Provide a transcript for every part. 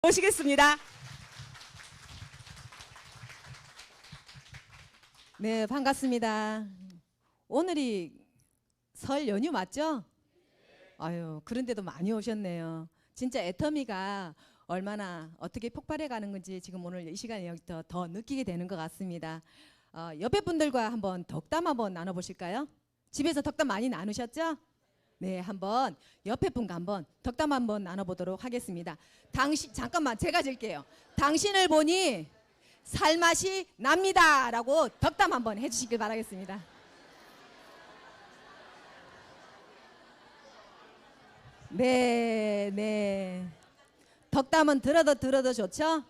모시겠습니다. 네, 반갑습니다. 오늘이 설 연휴 맞죠? 아유, 그런데도 많이 오셨네요. 진짜 애터미가 얼마나 어떻게 폭발해 가는 건지 지금 오늘 이 시간에 여기서 더 느끼게 되는 것 같습니다. 옆에 분들과 한번 덕담 한번 나눠보실까요? 집에서 덕담 많이 나누셨죠? 네, 한번 옆에 분과 한번 덕담 한번 나눠보도록 하겠습니다. 잠깐만 제가 질게요. 당신을 보니 살맛이 납니다 라고 덕담 한번 해주시길 바라겠습니다. 네. 덕담은 들어도 좋죠?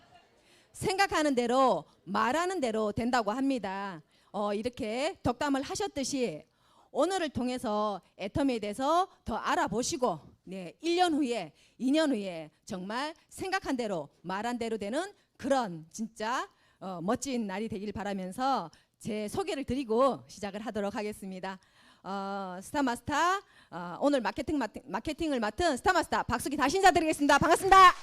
생각하는 대로 말하는 대로 된다고 합니다. 이렇게 덕담을 하셨듯이 오늘을 통해서 애터미에 대해서 더 알아보시고 1년 후에 2년 후에 정말 생각한 대로 말한 대로 되는 그런 진짜 멋진 날이 되길 바라면서 제 소개를 드리고 시작을 하도록 하겠습니다. 스타마스터 오늘 마케팅을 맡은 스타마스터 박수기 다시 인사드리겠습니다. 반갑습니다.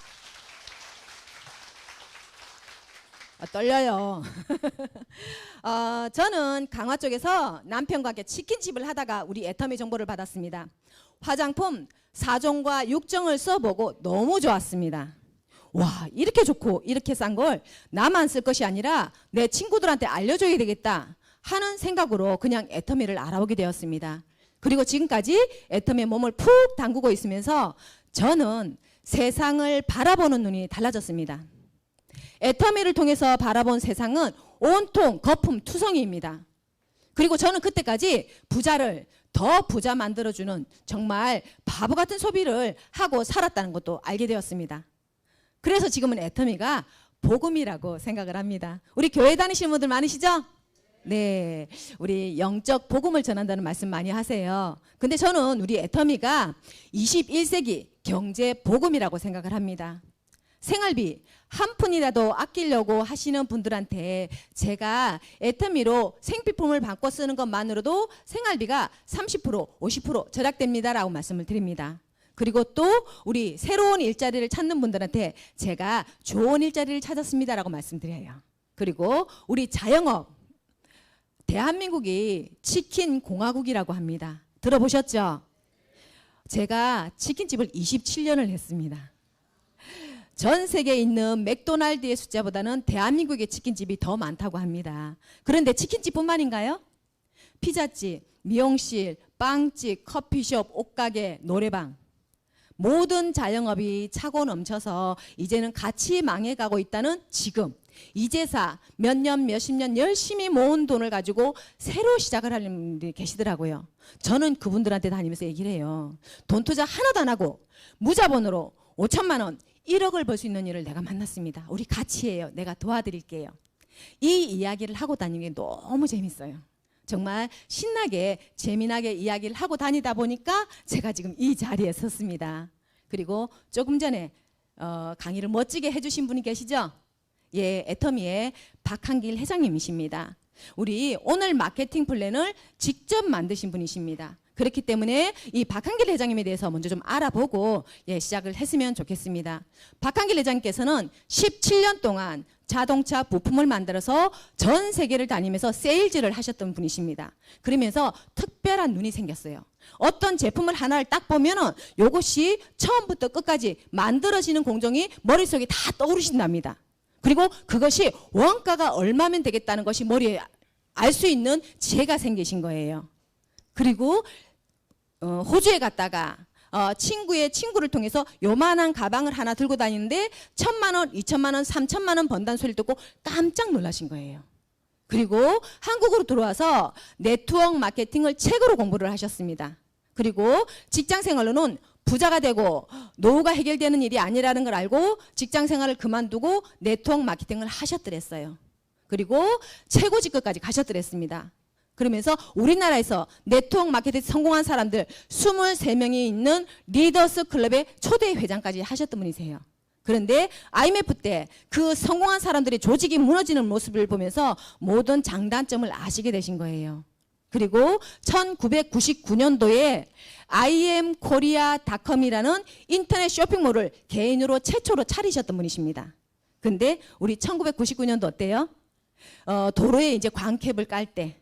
떨려요. 저는 강화 쪽에서 남편과 함께 치킨집을 하다가 우리 애터미 정보를 받았습니다. 화장품 4종과 6종을 써보고 너무 좋았습니다. 와, 이렇게 좋고 이렇게 싼 걸 나만 쓸 것이 아니라 내 친구들한테 알려줘야 되겠다 하는 생각으로 그냥 애터미를 알아보게 되었습니다. 그리고 지금까지 애터미에 몸을 푹 담그고 있으면서 저는 세상을 바라보는 눈이 달라졌습니다. 애터미를 통해서 바라본 세상은 온통 거품 투성이입니다. 그리고 저는 그때까지 부자를 더 부자 만들어주는 정말 바보 같은 소비를 하고 살았다는 것도 알게 되었습니다. 그래서 지금은 애터미가 복음이라고 생각을 합니다. 우리 교회 다니시는 분들 많으시죠? 네, 우리 영적 복음을 전한다는 말씀 많이 하세요. 근데 저는 우리 애터미가 21세기 경제 복음이라고 생각을 합니다. 생활비 한 푼이라도 아끼려고 하시는 분들한테 제가 애터미로 생필품을 바꿔 쓰는 것만으로도 생활비가 30%, 50% 절약됩니다라고 말씀을 드립니다. 그리고 또 우리 새로운 일자리를 찾는 분들한테 제가 좋은 일자리를 찾았습니다라고 말씀드려요. 그리고 우리 자영업 대한민국이 치킨 공화국이라고 합니다. 들어보셨죠? 제가 치킨집을 27년을 했습니다. 전 세계에 있는 맥도날드의 숫자보다는 대한민국의 치킨집이 더 많다고 합니다. 그런데 치킨집뿐만인가요? 피자집, 미용실, 빵집, 커피숍, 옷가게, 노래방 모든 자영업이 차고 넘쳐서 이제는 같이 망해가고 있다는 지금 이제사 몇 년 몇십 년 열심히 모은 돈을 가지고 새로 시작을 하는 분들이 계시더라고요. 저는 그분들한테 다니면서 얘기를 해요. 돈 투자 하나도 안 하고 무자본으로 5천만 원 1억을 벌 수 있는 일을 내가 만났습니다. 우리 같이 해요. 내가 도와드릴게요. 이 이야기를 하고 다니는 게 너무 재밌어요. 정말 신나게 재미나게 이야기를 하고 다니다 보니까 제가 지금 이 자리에 섰습니다. 그리고 조금 전에 강의를 멋지게 해주신 분이 계시죠? 예, 애터미의 박한길 회장님이십니다. 우리 오늘 마케팅 플랜을 직접 만드신 분이십니다. 그렇기 때문에 이 박한길 회장님에 대해서 먼저 좀 알아보고 시작을 했으면 좋겠습니다. 박한길 회장님께서는 17년 동안 자동차 부품을 만들어서 전 세계를 다니면서 세일즈를 하셨던 분이십니다. 그러면서 특별한 눈이 생겼어요. 어떤 제품을 하나를 딱 보면은 이것이 처음부터 끝까지 만들어지는 공정이 머릿속에 다 떠오르신답니다. 그리고 그것이 원가가 얼마면 되겠다는 것이 머리에 알 수 있는 지혜가 생기신 거예요. 그리고 호주에 갔다가 친구의 친구를 통해서 요만한 가방을 하나 들고 다니는데 1,000만 원, 2,000만 원, 3,000만 원 번다는 소리를 듣고 깜짝 놀라신 거예요. 그리고 한국으로 들어와서 네트워크 마케팅을 책으로 공부를 하셨습니다. 그리고 직장 생활로는 부자가 되고 노후가 해결되는 일이 아니라는 걸 알고 직장 생활을 그만두고 네트워크 마케팅을 하셨더랬어요. 그리고 최고 직급까지 가셨더랬습니다. 그러면서 우리나라에서 네트워크 마케팅 성공한 사람들 23명이 있는 리더스 클럽의 초대 회장까지 하셨던 분이세요. 그런데 IMF 때 그 성공한 사람들의 조직이 무너지는 모습을 보면서 모든 장단점을 아시게 되신 거예요. 그리고 1999년도에 imkorea.com이라는 인터넷 쇼핑몰을 개인으로 최초로 차리셨던 분이십니다. 근데 우리 1999년도 어때요? 도로에 이제 광캡을 깔 때,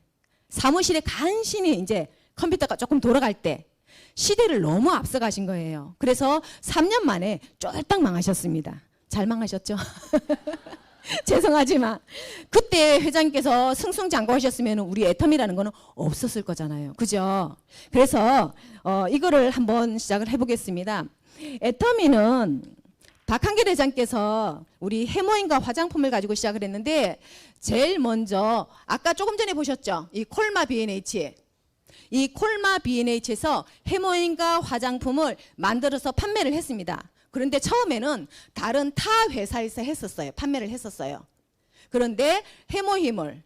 사무실에 간신히 이제 컴퓨터가 조금 돌아갈 때 시대를 너무 앞서가신 거예요. 그래서 3년 만에 쫄딱 망하셨습니다. 잘 망하셨죠? 죄송하지만 그때 회장님께서 승승장구하셨으면 우리 애텀이라는 거는 없었을 거잖아요. 그죠? 그래서 이거를 한번 시작을 해보겠습니다. 애텀이는 박한길 회장께서 우리 해모인과 화장품을 가지고 시작을 했는데 제일 먼저 아까 조금 전에 보셨죠? 이 콜마 B&H. 이 콜마 B&H에서 해모인과 화장품을 만들어서 판매를 했습니다. 그런데 처음에는 다른 타 회사에서 했었어요. 판매를 했었어요. 그런데 해모힘을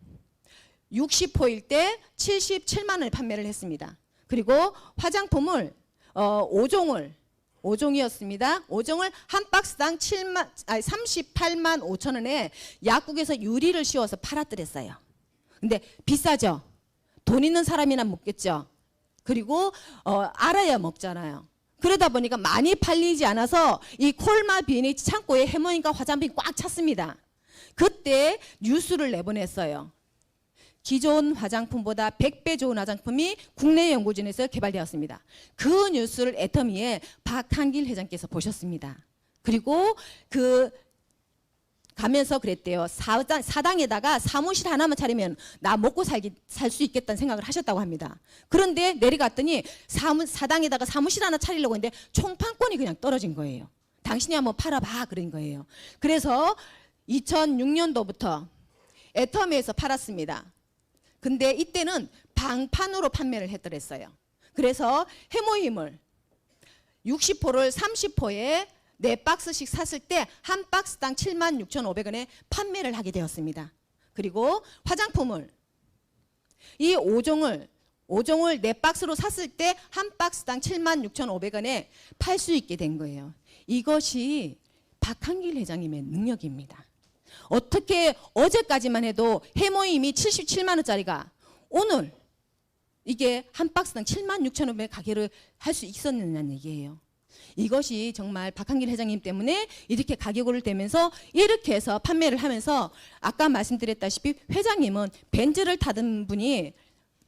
60호일 때 77만 원에 판매를 했습니다. 그리고 화장품을 5종이었습니다. 5종을 한 박스당 38만 5천 원에 약국에서 유리를 씌워서 팔았더랬어요. 근데 비싸죠. 돈 있는 사람이나 먹겠죠. 그리고 알아야 먹잖아요. 그러다 보니까 많이 팔리지 않아서 이 콜마 B&H 창고에 해모인과 화장품이 꽉 찼습니다. 그때 뉴스를 내보냈어요. 기존 화장품보다 100배 좋은 화장품이 국내 연구진에서 개발되었습니다. 그 뉴스를 애터미의 박한길 회장께서 보셨습니다. 그리고 가면서 그랬대요. 사당에다가 사무실 하나만 차리면 나 먹고 살 수 있겠다는 생각을 하셨다고 합니다. 그런데 내려갔더니 사당에다가 사무실 하나 차리려고 했는데 총판권이 그냥 떨어진 거예요. 당신이 한번 팔아봐 그런 거예요. 그래서 2006년도부터 애터미에서 팔았습니다. 근데 이때는 방판으로 판매를 했더랬어요. 그래서 해모힘을 60호를 30호에 4박스씩 샀을 때 한 박스당 76,500원에 판매를 하게 되었습니다. 그리고 화장품을 이 5종을 4박스로 샀을 때 한 박스당 76,500원에 팔 수 있게 된 거예요. 이것이 박한길 회장님의 능력입니다. 어떻게 어제까지만 해도 해모임이 77만 원짜리가 오늘 이게 한 박스당 76,500원 가격을 할 수 있었느냐는 얘기예요. 이것이 정말 박한길 회장님 때문에 이렇게 가격을 대면서 이렇게 해서 판매를 하면서 아까 말씀드렸다시피 회장님은 벤츠를 타던 분이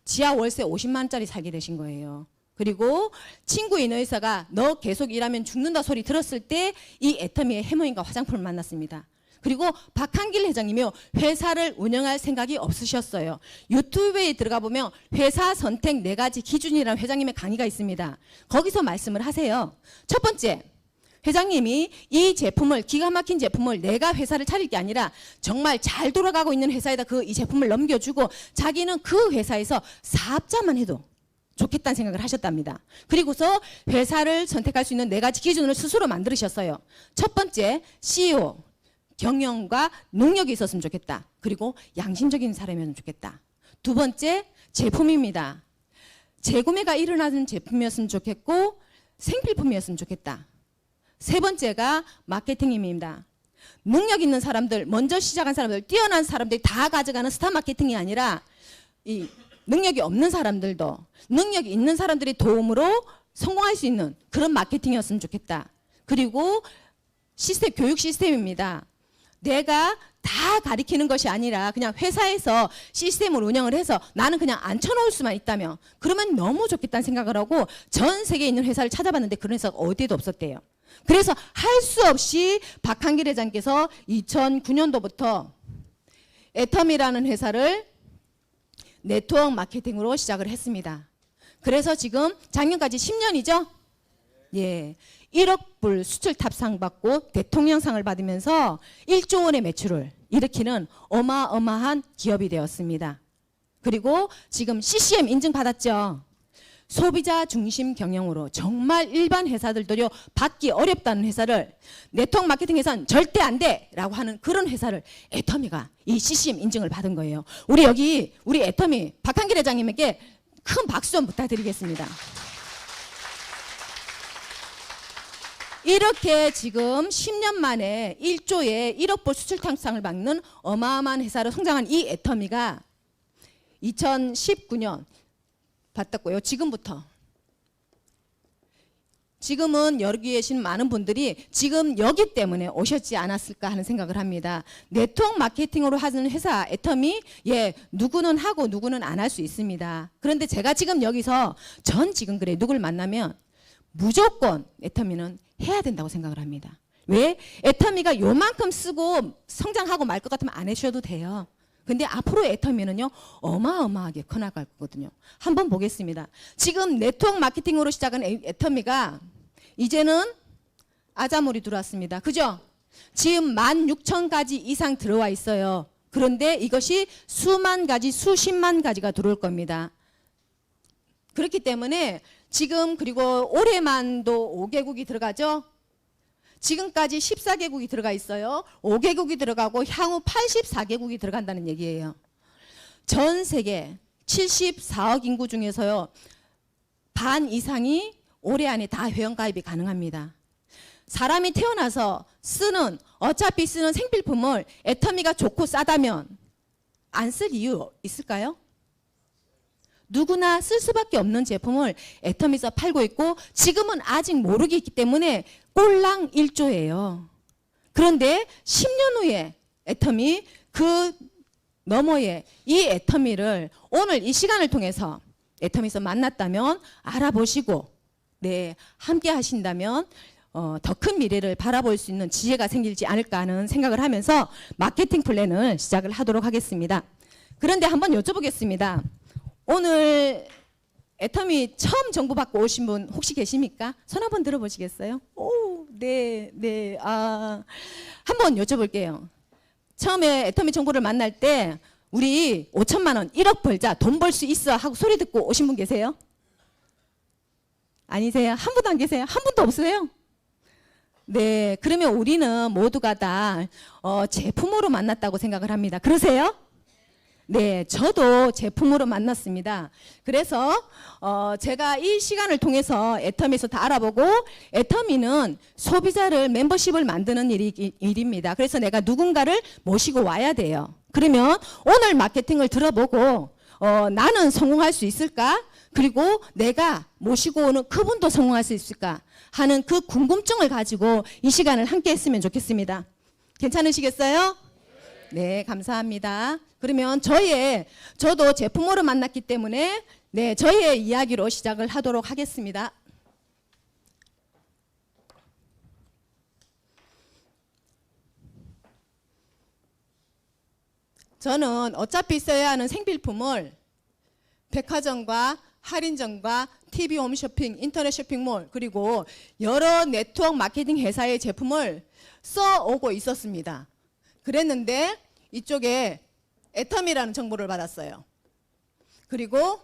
지하 월세 50만 원짜리 살게 되신 거예요. 그리고 친구인 의사가 너 계속 일하면 죽는다 소리 들었을 때 이 애터미의 해모인과 화장품을 만났습니다. 그리고 박한길 회장님이요 회사를 운영할 생각이 없으셨어요. 유튜브에 들어가 보면 회사 선택 4가지 기준이라는 회장님의 강의가 있습니다. 거기서 말씀을 하세요. 첫 번째, 회장님이 이 제품을 기가 막힌 제품을 내가 회사를 차릴 게 아니라 정말 잘 돌아가고 있는 회사에다 이 제품을 넘겨주고 자기는 그 회사에서 사업자만 해도 좋겠다는 생각을 하셨답니다. 그리고서 회사를 선택할 수 있는 4가지 기준을 스스로 만들으셨어요. 첫 번째, CEO. 경영과 능력이 있었으면 좋겠다. 그리고 양심적인 사람이었으면 좋겠다. 두 번째, 제품입니다. 재구매가 일어나는 제품이었으면 좋겠고 생필품이었으면 좋겠다. 세 번째가 마케팅입니다. 능력 있는 사람들, 먼저 시작한 사람들, 뛰어난 사람들이 다 가져가는 스타 마케팅이 아니라 이 능력이 없는 사람들도 능력이 있는 사람들의 도움으로 성공할 수 있는 그런 마케팅이었으면 좋겠다. 그리고 교육 시스템입니다. 내가 다 가리키는 것이 아니라 그냥 회사에서 시스템을 운영을 해서 나는 그냥 앉혀놓을 수만 있다면 그러면 너무 좋겠다는 생각을 하고 전 세계에 있는 회사를 찾아봤는데 그런 회사가 어디에도 없었대요. 그래서 할 수 없이 박한길 회장께서 2009년도부터 애텀이라는 회사를 네트워크 마케팅으로 시작을 했습니다. 그래서 지금 작년까지 10년이죠? 예. 1억 불 수출 탑상 받고 대통령상을 받으면서 1조 원의 매출을 일으키는 어마어마한 기업이 되었습니다. 그리고 지금 CCM 인증 받았죠. 소비자 중심 경영으로 정말 일반 회사들도요 받기 어렵다는 회사를 네트워크 마케팅 회사는 절대 안 돼라고 하는 그런 회사를 애터미가 이 CCM 인증을 받은 거예요. 우리 애터미 박한길 회장님에게 큰 박수 좀 부탁드리겠습니다. 이렇게 지금 10년 만에 1조에 1억 불 수출 탕상을 받는 어마어마한 회사로 성장한 이 애터미가 2019년 받았고요. 지금은 여기 계신 많은 분들이 지금 여기 때문에 오셨지 않았을까 하는 생각을 합니다. 네트워크 마케팅으로 하는 회사 애터미, 누구는 하고 누구는 안 할 수 있습니다. 그런데 제가 지금 여기서 전 지금 그래 누굴 만나면 무조건 애터미는 해야 된다고 생각을 합니다. 왜? 애터미가 요만큼 쓰고 성장하고 말 것 같으면 안 해주셔도 돼요. 근데 앞으로 애터미는요 어마어마하게 커나갈 거거든요. 한번 보겠습니다. 지금 네트워크 마케팅으로 시작한 애터미가 이제는 아자몰이 들어왔습니다. 그죠? 지금 16,000가지 이상 들어와 있어요. 그런데 이것이 수만 가지, 수십만 가지가 들어올 겁니다. 그렇기 때문에 지금 그리고 올해만도 5개국이 들어가죠. 지금까지 14개국이 들어가 있어요. 5개국이 들어가고 향후 84개국이 들어간다는 얘기예요. 전 세계 74억 인구 중에서요. 반 이상이 올해 안에 다 회원가입이 가능합니다. 사람이 태어나서 어차피 쓰는 생필품을 애터미가 좋고 싸다면 안 쓸 이유 있을까요? 누구나 쓸 수밖에 없는 제품을 애터미에서 팔고 있고 지금은 아직 모르기 있기 때문에 꼴랑 1조예요. 그런데 10년 후에 애터미 그 너머에 이 애터미를 오늘 이 시간을 통해서 애터미에서 만났다면 알아보시고 함께 하신다면 더 큰 미래를 바라볼 수 있는 지혜가 생기지 않을까 하는 생각을 하면서 마케팅 플랜을 시작을 하도록 하겠습니다. 그런데 한번 여쭤보겠습니다. 오늘 애터미 처음 정보 받고 오신 분 혹시 계십니까? 손 한번 들어보시겠어요? 오, 네. 한번 여쭤볼게요. 처음에 애터미 정보를 만날 때 우리 5천만 원, 1억 벌자, 돈 벌 수 있어 하고 소리 듣고 오신 분 계세요? 아니세요? 한 분도 안 계세요? 한 분도 없으세요? 네, 그러면 우리는 모두가 다 제품으로 만났다고 생각을 합니다. 그러세요? 네, 저도 제품으로 만났습니다. 그래서 제가 이 시간을 통해서 애터미에서 다 알아보고 애터미는 소비자를 멤버십을 만드는 일입니다. 그래서 내가 누군가를 모시고 와야 돼요. 그러면 오늘 마케팅을 들어보고 나는 성공할 수 있을까? 그리고 내가 모시고 오는 그분도 성공할 수 있을까? 하는 그 궁금증을 가지고 이 시간을 함께 했으면 좋겠습니다. 괜찮으시겠어요? 네, 감사합니다. 그러면 저도 제품으로 만났기 때문에 저희의 이야기로 시작을 하도록 하겠습니다. 저는 어차피 써야 하는 생필품을 백화점과 할인점과 TV 홈쇼핑, 인터넷 쇼핑몰 그리고 여러 네트워크 마케팅 회사의 제품을 써오고 있었습니다. 그랬는데 이쪽에 애터미라는 정보를 받았어요. 그리고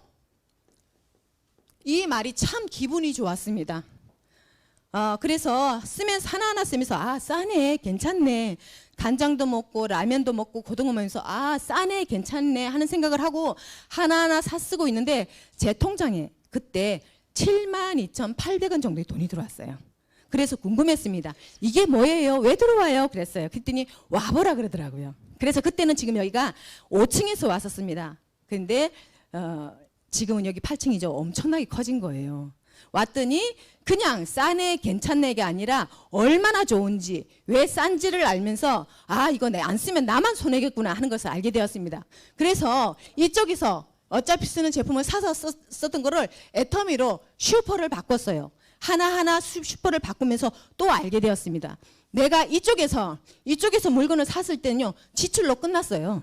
이 말이 참 기분이 좋았습니다. 그래서 하나하나 쓰면서 싸네, 괜찮네. 간장도 먹고 라면도 먹고 고등어 먹으면서 싸네, 괜찮네 하는 생각을 하고 하나하나 쓰고 있는데 제 통장에 그때 72,800원 정도의 돈이 들어왔어요. 그래서 궁금했습니다. 이게 뭐예요? 왜 들어와요? 그랬어요. 그랬더니 와보라 그러더라고요. 그래서 그때는 지금 여기가 5층에서 왔었습니다. 근데 지금은 여기 8층이죠. 엄청나게 커진 거예요. 왔더니 그냥 싸네 괜찮네가 아니라 얼마나 좋은지 왜 싼지를 알면서 이거 내 안 쓰면 나만 손해겠구나 하는 것을 알게 되었습니다. 그래서 이쪽에서 어차피 쓰는 제품을 사서 썼던 거를 애터미로 슈퍼를 바꿨어요. 하나하나 슈퍼를 바꾸면서 또 알게 되었습니다. 내가 이쪽에서 물건을 샀을 때는요 지출로 끝났어요.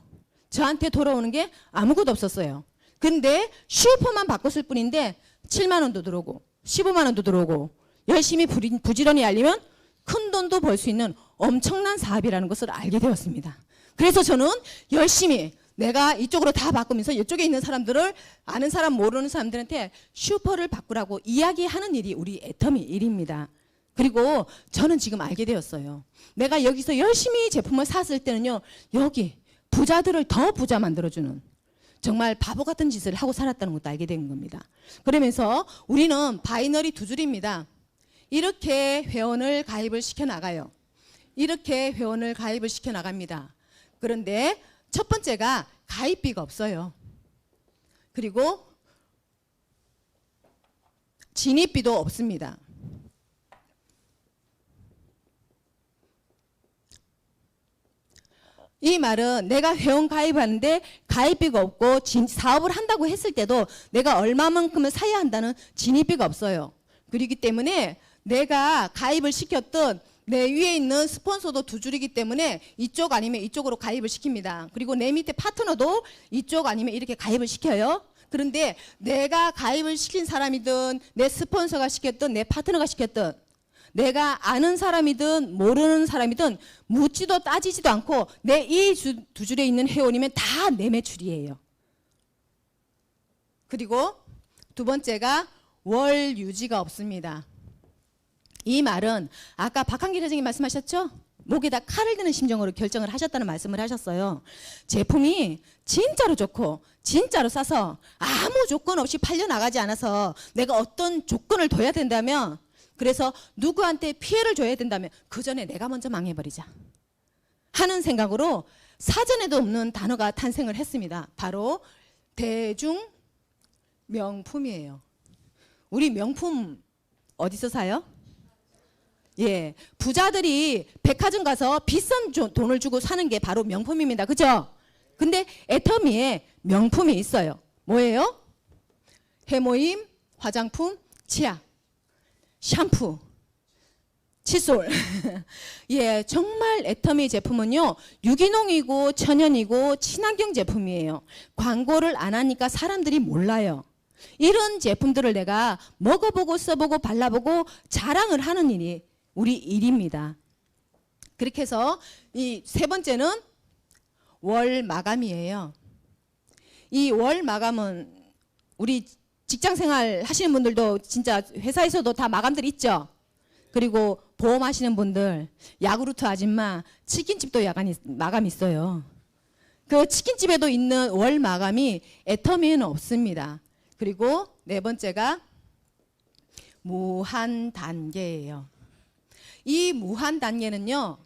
저한테 돌아오는 게 아무것도 없었어요. 근데 슈퍼만 바꿨을 뿐인데 7만 원도 들어오고 15만 원도 들어오고 열심히 부지런히 알리면 큰 돈도 벌 수 있는 엄청난 사업이라는 것을 알게 되었습니다. 그래서 저는 열심히 내가 이쪽으로 다 바꾸면서 이쪽에 있는 사람들을 아는 사람 모르는 사람들한테 슈퍼를 바꾸라고 이야기하는 일이 우리 애터미 일입니다. 그리고 저는 지금 알게 되었어요. 내가 여기서 열심히 제품을 샀을 때는요 여기 부자들을 더 부자 만들어주는 정말 바보 같은 짓을 하고 살았다는 것도 알게 된 겁니다. 그러면서 우리는 바이너리 두 줄입니다. 이렇게 회원을 가입을 시켜나가요. 이렇게 회원을 가입을 시켜나갑니다. 그런데 첫 번째가 가입비가 없어요. 그리고 진입비도 없습니다. 이 말은 내가 회원 가입하는데 가입비가 없고 사업을 한다고 했을 때도 내가 얼마만큼을 사야 한다는 진입비가 없어요. 그렇기 때문에 내가 가입을 시켰던 내 위에 있는 스폰서도 두 줄이기 때문에 이쪽 아니면 이쪽으로 가입을 시킵니다. 그리고 내 밑에 파트너도 이쪽 아니면 이렇게 가입을 시켜요. 그런데 내가 가입을 시킨 사람이든 내 스폰서가 시켰든 내 파트너가 시켰든 내가 아는 사람이든 모르는 사람이든 묻지도 따지지도 않고 내 이 두 줄에 있는 회원이면 다 내 매출이에요. 그리고 두 번째가 월 유지가 없습니다. 이 말은 아까 박한길 회장님 말씀하셨죠? 목에다 칼을 드는 심정으로 결정을 하셨다는 말씀을 하셨어요. 제품이 진짜로 좋고 진짜로 싸서 아무 조건 없이 팔려나가지 않아서 내가 어떤 조건을 둬야 된다면, 그래서 누구한테 피해를 줘야 된다면 그 전에 내가 먼저 망해버리자 하는 생각으로 사전에도 없는 단어가 탄생을 했습니다. 바로 대중 명품이에요. 우리 명품 어디서 사요? 예, 부자들이 백화점 가서 비싼 돈을 주고 사는 게 바로 명품입니다. 그죠? 근데 애터미에 명품이 있어요. 뭐예요? 해모임, 화장품, 치약, 샴푸, 칫솔. 예, 정말 애터미 제품은요, 유기농이고 천연이고 친환경 제품이에요. 광고를 안 하니까 사람들이 몰라요. 이런 제품들을 내가 먹어보고 써보고 발라보고 자랑을 하는 일이 우리 일입니다. 그렇게 해서 이 세 번째는 월 마감이에요. 이 월 마감은 우리 직장 생활 하시는 분들도 진짜 회사에서도 다 마감들 있죠. 그리고 보험 하시는 분들, 야구르트 아줌마, 치킨집도 마감 있어요. 그 치킨집에도 있는 월 마감이 애터미에는 없습니다. 그리고 네 번째가 무한 단계예요. 이 무한 단계는요,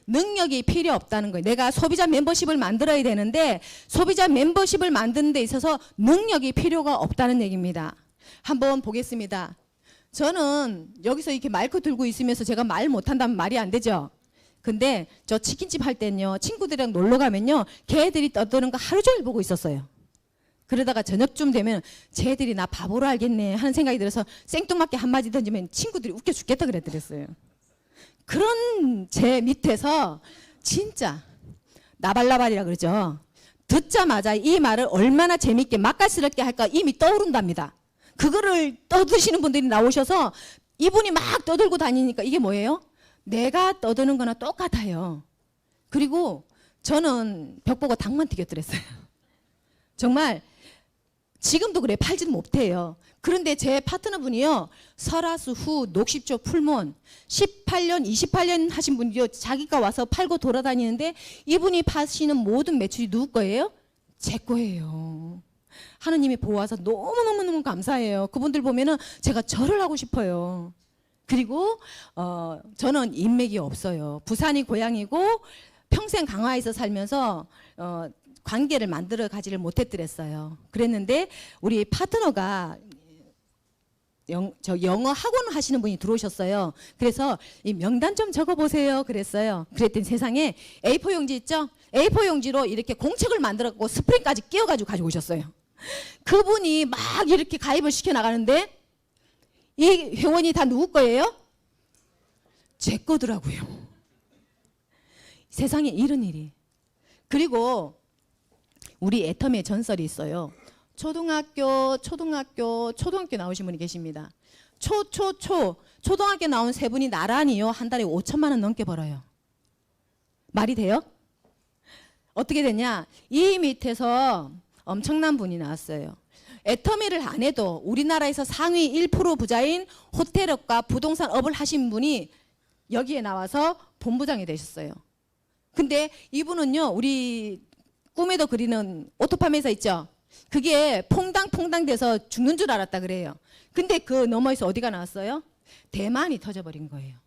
능력이 필요 없다는 거예요. 내가 소비자 멤버십을 만들어야 되는데 소비자 멤버십을 만드는 데 있어서 능력이 필요가 없다는 얘기입니다. 한번 보겠습니다. 저는 여기서 이렇게 마이크 들고 있으면서 제가 말 못한다면 말이 안 되죠. 근데 저 치킨집 할 때는요, 친구들이랑 놀러 가면요, 걔들이 떠드는 거 하루 종일 보고 있었어요. 그러다가 저녁쯤 되면 쟤들이 나 바보로 알겠네 하는 생각이 들어서 생뚱맞게 한마디 던지면 친구들이 웃겨 죽겠다 그랬더랬어요. 그런 제 밑에서 진짜 나발나발이라 그러죠. 듣자마자 이 말을 얼마나 재밌게 맛깔스럽게 할까 이미 떠오른답니다. 그거를 떠드시는 분들이 나오셔서 이분이 막 떠들고 다니니까 이게 뭐예요? 내가 떠드는 거나 똑같아요. 그리고 저는 벽 보고 닭만 튀겼더랬어요. 정말 지금도 그래, 팔지는 못해요. 그런데 제 파트너분이요, 설화수 후 녹십조 풀몬 18년 28년 하신 분이요, 자기가 와서 팔고 돌아다니는데 이분이 파시는 모든 매출이 누구 거예요? 제 거예요. 하느님이 보아서 너무너무너무 감사해요. 그분들 보면은 제가 절을 하고 싶어요. 그리고 저는 인맥이 없어요. 부산이 고향이고 평생 강화에서 살면서 관계를 만들어 가지를 못했더랬어요. 그랬는데 우리 파트너가 영어 학원 하시는 분이 들어오셨어요. 그래서 이 명단 좀 적어보세요 그랬어요. 그랬더니 세상에 A4 용지 있죠? A4 용지로 이렇게 공책을 만들었고 스프링까지 끼워가지고 가지고 오셨어요. 그분이 막 이렇게 가입을 시켜 나가는데 이 회원이 다 누구 거예요? 제 거더라고요. 세상에 이런 일이. 그리고 우리 애터미의 전설이 있어요. 초등학교 나오신 분이 계십니다. 초등학교 나온 세 분이 나란히요, 한 달에 5천만 원 넘게 벌어요. 말이 돼요? 어떻게 되냐? 이 밑에서 엄청난 분이 나왔어요. 애터미를 안 해도 우리나라에서 상위 1% 부자인 호텔업과 부동산업을 하신 분이 여기에 나와서 본부장이 되셨어요. 근데 이분은요, 우리 꿈에도 그리는 오토팜 회사 있죠? 그게 퐁당퐁당 돼서 죽는 줄 알았다 그래요. 근데 그 너머에서 어디가 나왔어요? 대만이 터져버린 거예요.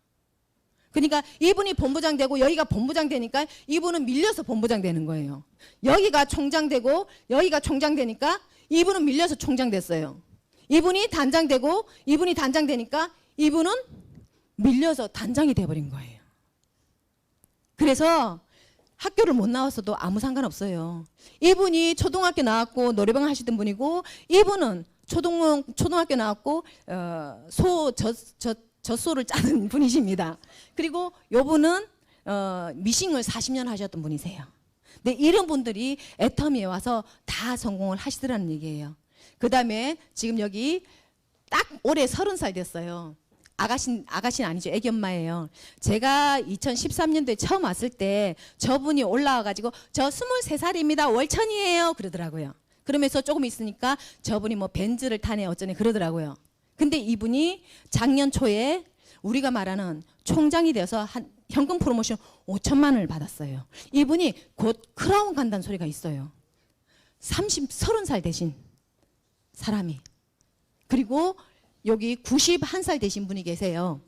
그러니까 이분이 본부장 되고 여기가 본부장 되니까 이분은 밀려서 본부장 되는 거예요. 여기가 총장 되고 여기가 총장 되니까 이분은 밀려서 총장 됐어요. 이분이 단장 되고 이분이 단장 되니까 이분은 밀려서 단장이 돼버린 거예요. 그래서 학교를 못 나왔어도 아무 상관없어요. 이분이 초등학교 나왔고 노래방 하시던 분이고 이분은 초등학교 나왔고 젖소를 짜는 분이십니다. 그리고 요분은 미싱을 40년 하셨던 분이세요. 근데 이런 분들이 애터미에 와서 다 성공을 하시더라는 얘기예요. 그 다음에 지금 여기 딱 올해 30살 됐어요. 아가씨는 아니죠. 애기 엄마예요. 제가 2013년도에 처음 왔을 때 저분이 올라와가지고 저 23살입니다. 월천이에요. 그러더라고요. 그러면서 조금 있으니까 저분이 뭐 벤츠를 타네 어쩌네 그러더라고요. 근데 이분이 작년 초에 우리가 말하는 총장이 되어서 한 현금 프로모션 5천만 원을 받았어요. 이분이 곧 크라운 간다는 소리가 있어요. 30살 되신 사람이. 그리고 여기 91살 되신 분이 계세요.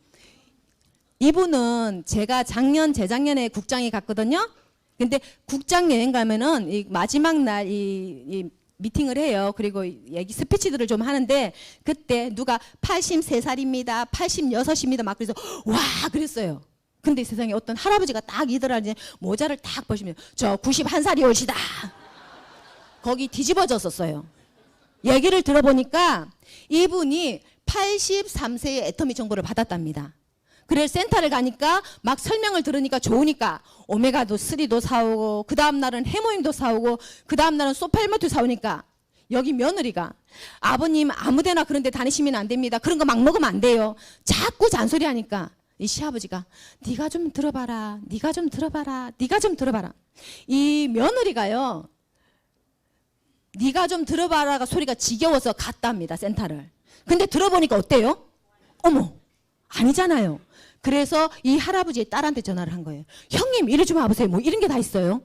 이분은 제가 재작년에 국장에 갔거든요. 근데 국장 여행 가면은 이 마지막 날 이 미팅을 해요. 그리고 얘기 스피치들을 좀 하는데 그때 누가 83살입니다. 86입니다. 막 그래서 와 그랬어요. 근데 세상에 어떤 할아버지가 딱 이더라니 모자를 딱 보시면 저 91살이 올시다. 거기 뒤집어졌었어요. 얘기를 들어보니까 이분이 83세의 애터미 정보를 받았답니다. 그래서 센터를 가니까 막 설명을 들으니까 좋으니까 오메가도 3도 사오고 그 다음 날은 해모임도 사오고 그 다음 날은 소팔모트 사오니까 여기 며느리가 아버님 아무데나 그런 데 다니시면 안 됩니다. 그런 거 막 먹으면 안 돼요. 자꾸 잔소리하니까 이 시아버지가 네가 좀 들어봐라. 네가 좀 들어봐라. 네가 좀 들어봐라. 이 며느리가요. 네가 좀 들어봐라가 소리가 지겨워서 갔답니다. 센터를. 근데 들어보니까 어때요? 어머 아니잖아요. 그래서 이 할아버지의 딸한테 전화를 한 거예요. 형님 이리 좀 와보세요. 뭐 이런 게 다 있어요.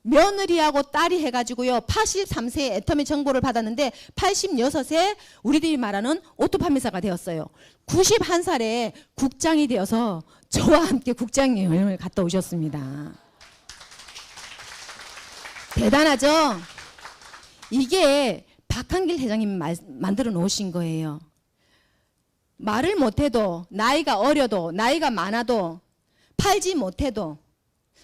며느리하고 딸이 해가지고요. 83세에 애터미 정보를 받았는데 86세 우리들이 말하는 오토 판매사가 되었어요. 91살에 국장이 되어서 저와 함께 국장 여행을 갔다 오셨습니다. 대단하죠? 이게 박한길 회장님이 만들어 놓으신 거예요. 말을 못해도 나이가 어려도 나이가 많아도 팔지 못해도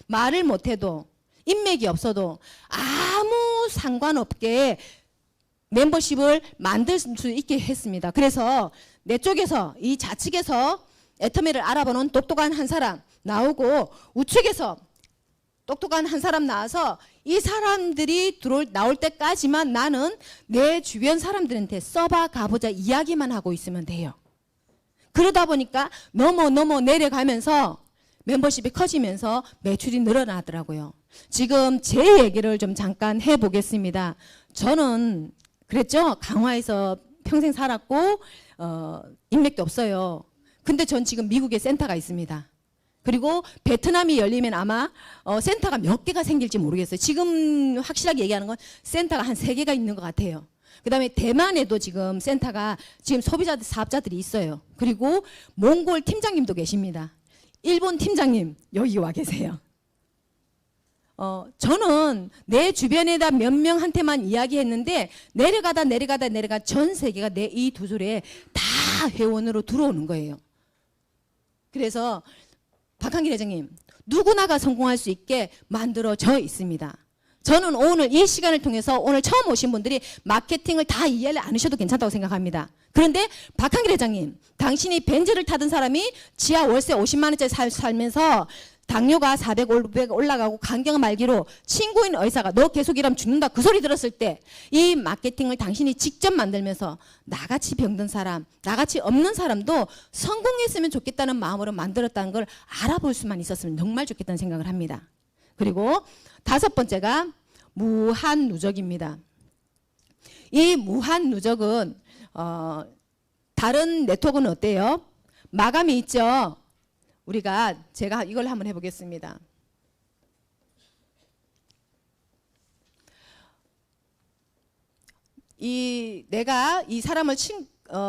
말을 못해도 인맥이 없어도 아무 상관없게 멤버십을 만들 수 있게 했습니다. 그래서 내 쪽에서 이 좌측에서 애터미를 알아보는 똑똑한 한 사람 나오고 우측에서 똑똑한 한 사람 나와서 이 사람들이 나올 때까지만 나는 내 주변 사람들한테 써봐 가보자 이야기만 하고 있으면 돼요. 그러다 보니까 넘어 내려가면서 멤버십이 커지면서 매출이 늘어나더라고요. 지금 제 얘기를 좀 잠깐 해보겠습니다. 저는 그랬죠. 강화에서 평생 살았고 인맥도 없어요. 근데 전 지금 미국에 센터가 있습니다. 그리고 베트남이 열리면 아마 센터가 몇 개가 생길지 모르겠어요. 지금 확실하게 얘기하는 건 센터가 한 3개가 있는 것 같아요. 그 다음에 대만에도 지금 센터가 지금 소비자들 사업자들이 있어요. 그리고 몽골 팀장님도 계십니다. 일본 팀장님 여기 와 계세요. 저는 내 주변에다 몇 명한테만 이야기했는데 내려가다 전 세계가 내 이 두 소리에 다 회원으로 들어오는 거예요. 그래서 박한길 회장님 누구나가 성공할 수 있게 만들어져 있습니다. 저는 오늘 이 시간을 통해서 오늘 처음 오신 분들이 마케팅을 다 이해를 안 하셔도 괜찮다고 생각합니다. 그런데 박한길 회장님 당신이 벤츠를 타던 사람이 지하 월세 50만 원짜리 살면서 당뇨가 400, 500 올라가고 간경 말기로 친구인 의사가 너 계속 일하면 죽는다 그 소리 들었을 때 이 마케팅을 당신이 직접 만들면서 나같이 병든 사람 나같이 없는 사람도 성공했으면 좋겠다는 마음으로 만들었다는 걸 알아볼 수만 있었으면 정말 좋겠다는 생각을 합니다. 그리고 5번째가 무한 누적입니다. 이 무한 누적은 다른 네트워크는 어때요? 마감이 있죠. 제가 이걸 한번 해보겠습니다. 내가 이 사람을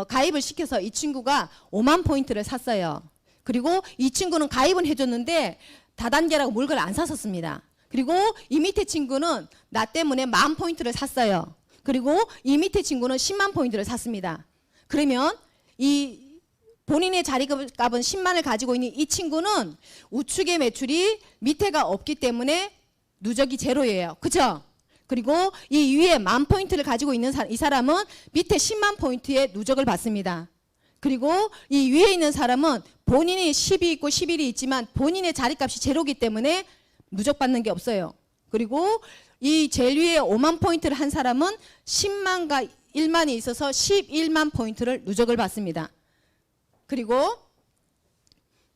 가입을 시켜서 이 친구가 5만 포인트를 샀어요. 그리고 이 친구는 가입은 해줬는데 다단계라고 물건을 안 샀었습니다. 그리고 이 밑에 친구는 나 때문에 10,000포인트를 샀어요. 그리고 이 밑에 친구는 10만 포인트를 샀습니다. 그러면 이 본인의 자리값은 10만을 가지고 있는 이 친구는 우측의 매출이 밑에가 없기 때문에 누적이 제로예요. 그죠? 그리고 이 위에 10,000포인트를 가지고 있는 이 사람은 밑에 10만 포인트의 누적을 받습니다. 그리고 이 위에 있는 사람은 본인이 10이 있고 11이 있지만 본인의 자리값이 제로기 때문에 누적받는 게 없어요. 그리고 이 제일 위에 5만 포인트를 한 사람은 10만과 1만이 있어서 11만 포인트를 누적을 받습니다. 그리고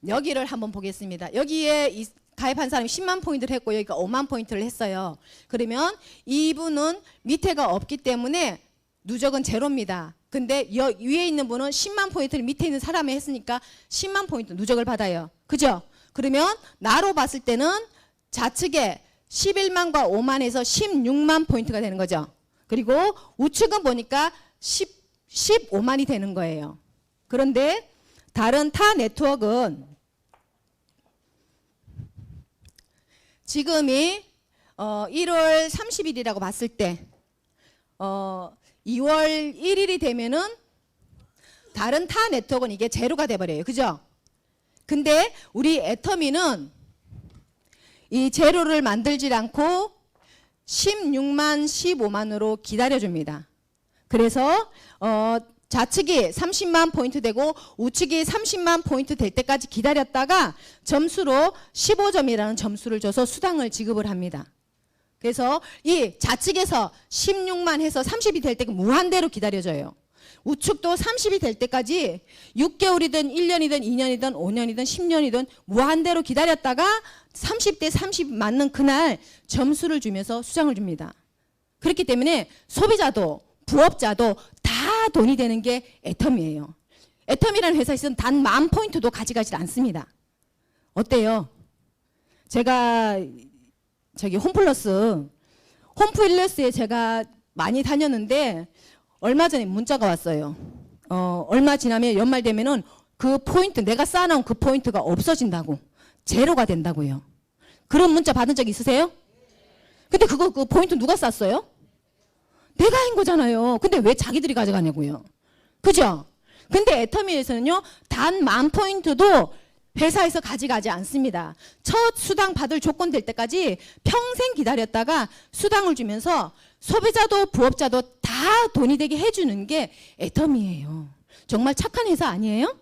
여기를 한번 보겠습니다. 여기에 가입한 사람이 10만 포인트를 했고 여기가 5만 포인트를 했어요. 그러면 이분은 밑에가 없기 때문에 누적은 제로입니다. 근데 위에 있는 분은 10만 포인트를 밑에 있는 사람이 했으니까 10만 포인트 누적을 받아요. 그죠? 그러면 나로 봤을 때는 좌측에 11만과 5만에서 16만 포인트가 되는 거죠. 그리고 우측은 보니까 15만이 되는 거예요. 그런데 다른 타 네트워크는 지금이 1월 30일이라고 봤을 때 2월 1일이 되면은 다른 타 네트워크는 이게 제로가 돼버려요. 그죠? 근데 우리 애터미는 이 제로를 만들지 않고 16만, 15만으로 기다려줍니다. 그래서 좌측이 30만 포인트 되고 우측이 30만 포인트 될 때까지 기다렸다가 점수로 15점이라는 점수를 줘서 수당을 지급을 합니다. 그래서 이 좌측에서 16만 해서 30이 될 때까지 무한대로 기다려줘요. 우측도 30이 될 때까지 6개월이든 1년이든 2년이든 5년이든 10년이든 무한대로 기다렸다가 30대 30 맞는 그날 점수를 주면서 수당을 줍니다. 그렇기 때문에 소비자도 부업자도 다 돈이 되는 게 애텀이에요. 애텀이라는 회사에서는 단 10,000포인트도 가져가지 않습니다. 어때요? 제가 저기 홈플러스에 제가 많이 다녔는데 얼마 전에 문자가 왔어요. 얼마 지나면 연말 되면은 그 포인트 내가 쌓아놓은 그 포인트가 없어진다고 제로가 된다고요. 그런 문자 받은 적 있으세요? 근데 그 포인트 누가 쌌어요? 내가 한 거잖아요. 근데 왜 자기들이 가져가냐고요. 그죠? 근데 애터미에서는요, 단 10,000포인트도 회사에서 가져가지 않습니다. 첫 수당 받을 조건 될 때까지 평생 기다렸다가 수당을 주면서 소비자도 부업자도 다 돈이 되게 해주는 게 애터미예요. 정말 착한 회사 아니에요?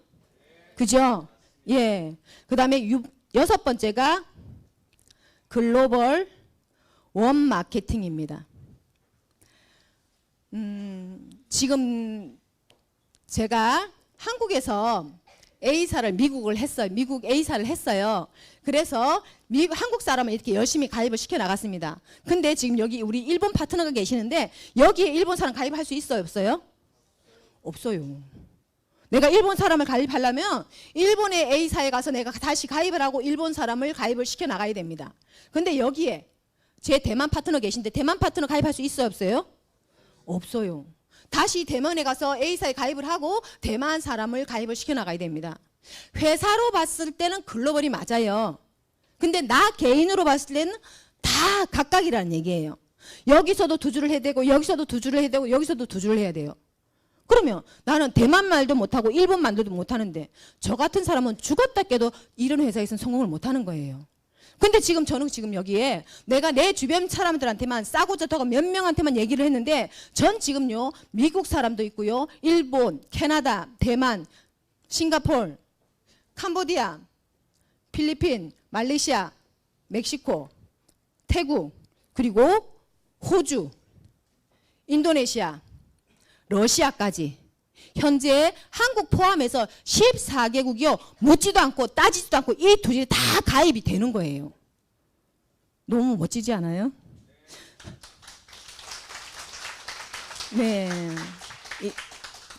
그죠? 예. 그 다음에 6번째가 글로벌 원 마케팅입니다. 지금 제가 한국에서 A사를 미국을 했어요. 미국 A사를 했어요. 그래서 한국 사람은 이렇게 열심히 가입을 시켜 나갔습니다. 근데 지금 여기 우리 일본 파트너가 계시는데 여기에 일본 사람 가입할 수 있어요, 없어요? 없어요. 내가 일본 사람을 가입하려면 일본의 A사에 가서 내가 다시 가입을 하고 일본 사람을 가입을 시켜 나가야 됩니다. 근데 여기에 제 대만 파트너 계신데 대만 파트너 가입할 수 있어요, 없어요? 없어요. 다시 대만에 가서 A사에 가입을 하고 대만 사람을 가입을 시켜나가야 됩니다. 회사로 봤을 때는 글로벌이 맞아요. 근데 나 개인으로 봤을 때는 다 각각이라는 얘기예요. 여기서도 두 줄을 해야 되고 여기서도 두 줄을 해야 되고 여기서도 두 줄을 해야 돼요. 그러면 나는 대만 말도 못하고 일본 말도 못하는데 저 같은 사람은 죽었다 깨도 이런 회사에서는 성공을 못하는 거예요. 근데 저는 지금 여기에 내가 내 주변 사람들한테만 싸고 좋다고 몇 명한테만 얘기를 했는데 전 지금요 미국 사람도 있고요 일본, 캐나다, 대만, 싱가포르, 캄보디아, 필리핀, 말레이시아, 멕시코, 태국, 그리고 호주, 인도네시아, 러시아까지 현재 한국 포함해서 14개국이요. 묻지도 않고 따지지도 않고 이 두 줄이 다 가입이 되는 거예요. 너무 멋지지 않아요? 네.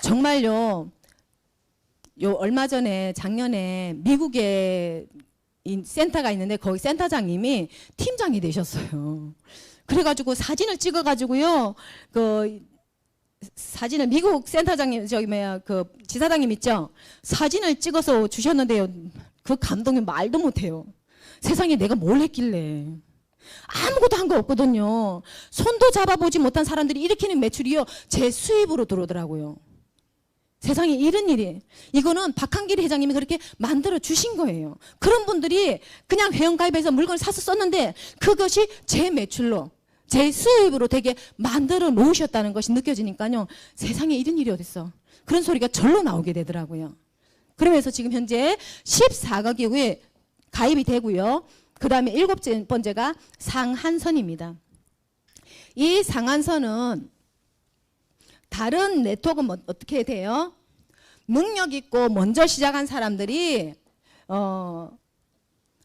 정말요. 얼마 전에 작년에 미국에 센터가 있는데 거기 센터장님이 팀장이 되셨어요. 그래가지고 사진을 찍어가지고요. 사진을 미국 센터장님 그 지사장님 있죠? 사진을 찍어서 주셨는데요. 그 감동이 말도 못해요. 세상에 내가 뭘 했길래. 아무것도 한 거 없거든요. 손도 잡아보지 못한 사람들이 일으키는 매출이요, 제 수입으로 들어오더라고요. 세상에 이런 일이, 이거는 박한길 회장님이 그렇게 만들어 주신 거예요. 그런 분들이 그냥 회원가입해서 물건을 사서 썼는데 그것이 제 매출로, 제 수입으로 되게 만들어 놓으셨다는 것이 느껴지니까요, 세상에 이런 일이 어딨어. 그런 소리가 절로 나오게 되더라고요. 그러면서 지금 현재 14가구에 가입이 되고요. 그 다음에 7번째가 상한선입니다. 이 상한선은 다른 네트워크는 어떻게 돼요? 능력 있고 먼저 시작한 사람들이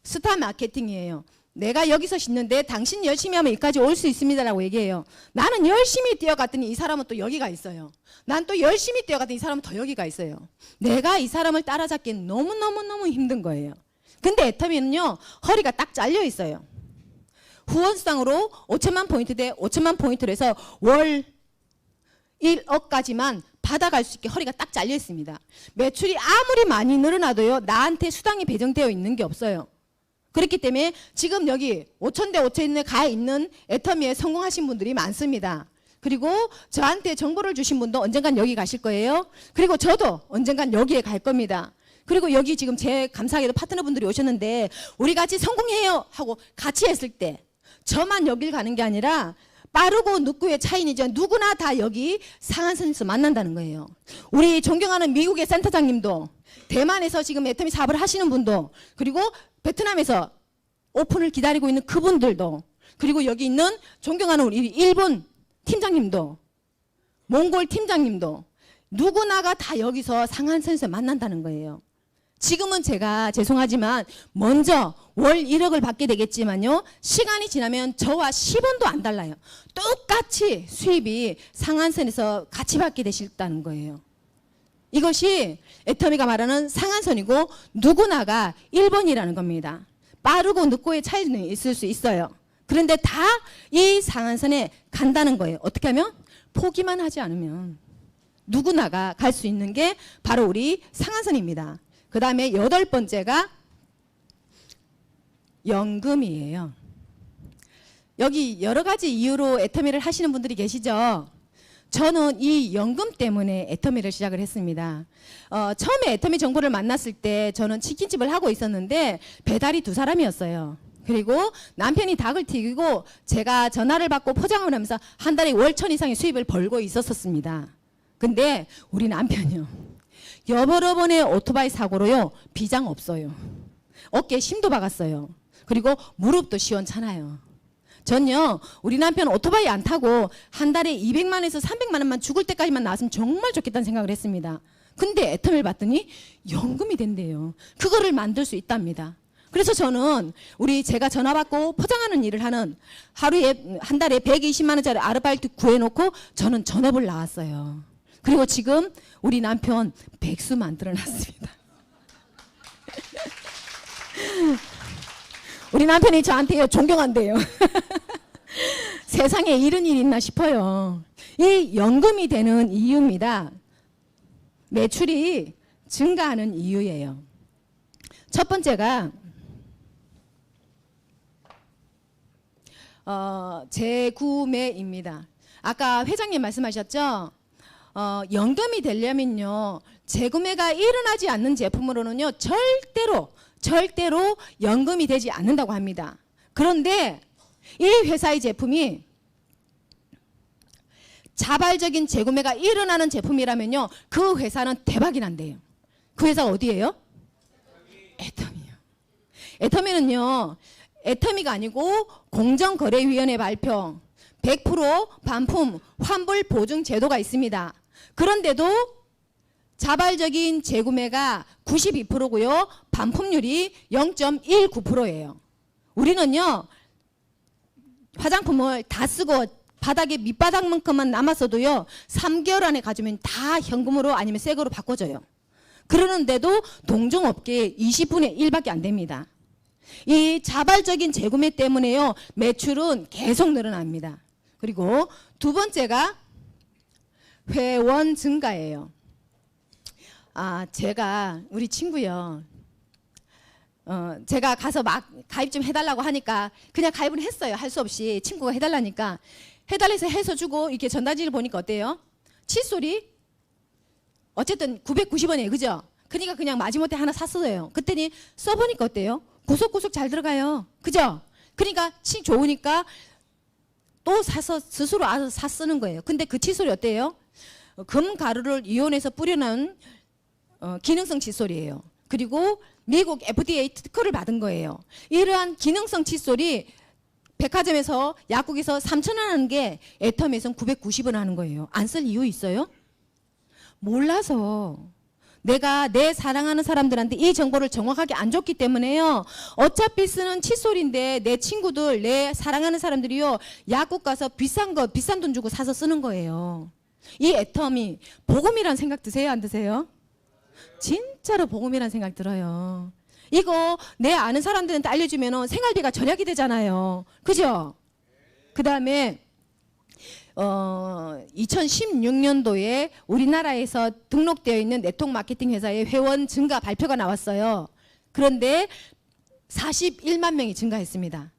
스타 마케팅이에요. 내가 여기서 신는데 당신 열심히 하면 여기까지 올 수 있습니다라고 얘기해요. 나는 열심히 뛰어갔더니 이 사람은 또 여기가 있어요. 난 또 열심히 뛰어갔더니 이 사람은 더 여기가 있어요. 내가 이 사람을 따라잡기엔 너무너무너무 힘든 거예요. 근데 애터미는요, 허리가 딱 잘려 있어요. 후원수당으로 5천만 포인트 대 5천만 포인트로 해서 월 1억까지만 받아갈 수 있게 허리가 딱 잘려 있습니다. 매출이 아무리 많이 늘어나도요, 나한테 수당이 배정되어 있는 게 없어요. 그렇기 때문에 지금 여기 5천 대 5천에 가 있는 애터미에 성공하신 분들이 많습니다. 그리고 저한테 정보를 주신 분도 언젠간 여기 가실 거예요. 그리고 저도 언젠간 여기에 갈 겁니다. 그리고 여기 지금 제 감사하게도 파트너분들이 오셨는데 우리 같이 성공해요 하고 같이 했을 때 저만 여길 가는 게 아니라 빠르고 늦고의 차이니죠. 누구나 다 여기 상한선에서 만난다는 거예요. 우리 존경하는 미국의 센터장님도, 대만에서 지금 애터미 사업을 하시는 분도, 그리고 베트남에서 오픈을 기다리고 있는 그분들도, 그리고 여기 있는 존경하는 우리 일본 팀장님도, 몽골 팀장님도, 누구나가 다 여기서 상한선에서 만난다는 거예요. 지금은 제가 죄송하지만 먼저 월 1억을 받게 되겠지만요, 시간이 지나면 저와 10원도 안 달라요. 똑같이 수입이 상한선에서 같이 받게 되실다는 거예요. 이것이 애터미가 말하는 상한선이고 누구나가 1번이라는 겁니다. 빠르고 늦고의 차이는 있을 수 있어요. 그런데 다 이 상한선에 간다는 거예요. 어떻게 하면? 포기만 하지 않으면 누구나가 갈 수 있는 게 바로 우리 상한선입니다. 그 다음에 8번째가 연금이에요. 여기 여러 가지 이유로 애터미를 하시는 분들이 계시죠. 저는 이 연금 때문에 애터미를 시작을 했습니다. 처음에 애터미 정보를 만났을 때 저는 치킨집을 하고 있었는데 배달이 2사람이었어요. 그리고 남편이 닭을 튀기고 제가 전화를 받고 포장을 하면서 한 달에 월 1,000 이상의 수입을 벌고 있었습니다. 근데 우리 남편이요, 여러 번의 오토바이 사고로요, 비장 없어요. 어깨에 심도 박았어요. 그리고 무릎도 시원찮아요. 전요, 우리 남편 오토바이 안 타고 한 달에 200만 원에서 300만 원만 죽을 때까지만 나왔으면 정말 좋겠다는 생각을 했습니다. 근데 애터미를 봤더니 연금이 된대요. 그거를 만들 수 있답니다. 그래서 저는 제가 전화 받고 포장하는 일을 하는, 하루에 한 달에 120만 원짜리 아르바이트 구해놓고 저는 전업을 나왔어요. 그리고 지금 우리 남편 백수 만들어 놨습니다. 우리 남편이 저한테 존경한대요. 세상에 이런 일이 있나 싶어요. 이 연금이 되는 이유입니다. 매출이 증가하는 이유예요. 첫 번째가 재구매입니다. 아까 회장님 말씀하셨죠? 연금이 되려면요, 재구매가 일어나지 않는 제품으로는요, 절대로 연금이 되지 않는다고 합니다. 그런데 이 회사의 제품이 자발적인 재구매가 일어나는 제품이라면요, 그 회사는 대박이 난대요. 그 회사가 어디예요? 애터미요. 애터미는요, 애터미가 아니고 공정거래위원회 발표 100% 반품 환불 보증 제도가 있습니다. 그런데도 자발적인 재구매가 92%고요. 반품률이 0.19%예요. 우리는요, 화장품을 다 쓰고 바닥에 밑바닥만큼만 남았어도요, 3개월 안에 가지면 다 현금으로 아니면 새 거로 바꿔줘요. 그러는데도 동종업계의 20분의 1밖에 안 됩니다. 이 자발적인 재구매 때문에요, 매출은 계속 늘어납니다. 그리고 두 번째가 회원 증가예요. 제가 우리 친구요, 제가 가서 막 가입 좀 해달라고 하니까 그냥 가입은 했어요. 할 수 없이 친구가 해달라니까 해달라서 해서 주고 이렇게 전단지를 보니까 어때요? 칫솔이 어쨌든 990원이에요. 그죠? 그러니까 그냥 마지못해 하나 샀어요. 그랬더니 써보니까 어때요? 구석구석 잘 들어가요. 그죠? 그러니까 치 좋으니까 또 사서 스스로 알아서 사 쓰는 거예요. 근데 그 칫솔이 어때요? 금 가루를 이온해서 뿌려놓은 기능성 칫솔이에요. 그리고 미국 FDA 특허를 받은 거예요. 이러한 기능성 칫솔이 백화점에서 약국에서 3,000원 하는 게 애텀에서는 990원 하는 거예요. 안 쓸 이유 있어요? 몰라서. 내가 내 사랑하는 사람들한테 이 정보를 정확하게 안 줬기 때문에요. 어차피 쓰는 칫솔인데 내 친구들, 내 사랑하는 사람들이요. 약국 가서 비싼 돈 주고 사서 쓰는 거예요. 이 애텀이 복음이란 생각 드세요? 안 드세요? 진짜로 복음이란 생각 들어요. 이거 내 아는 사람들한테 알려주면 생활비가 절약이 되잖아요. 그죠? 그 다음에 2016년도에 우리나라에서 등록되어 있는 네트워크 마케팅 회사의 회원 증가 발표가 나왔어요. 그런데 41만 명이 증가했습니다.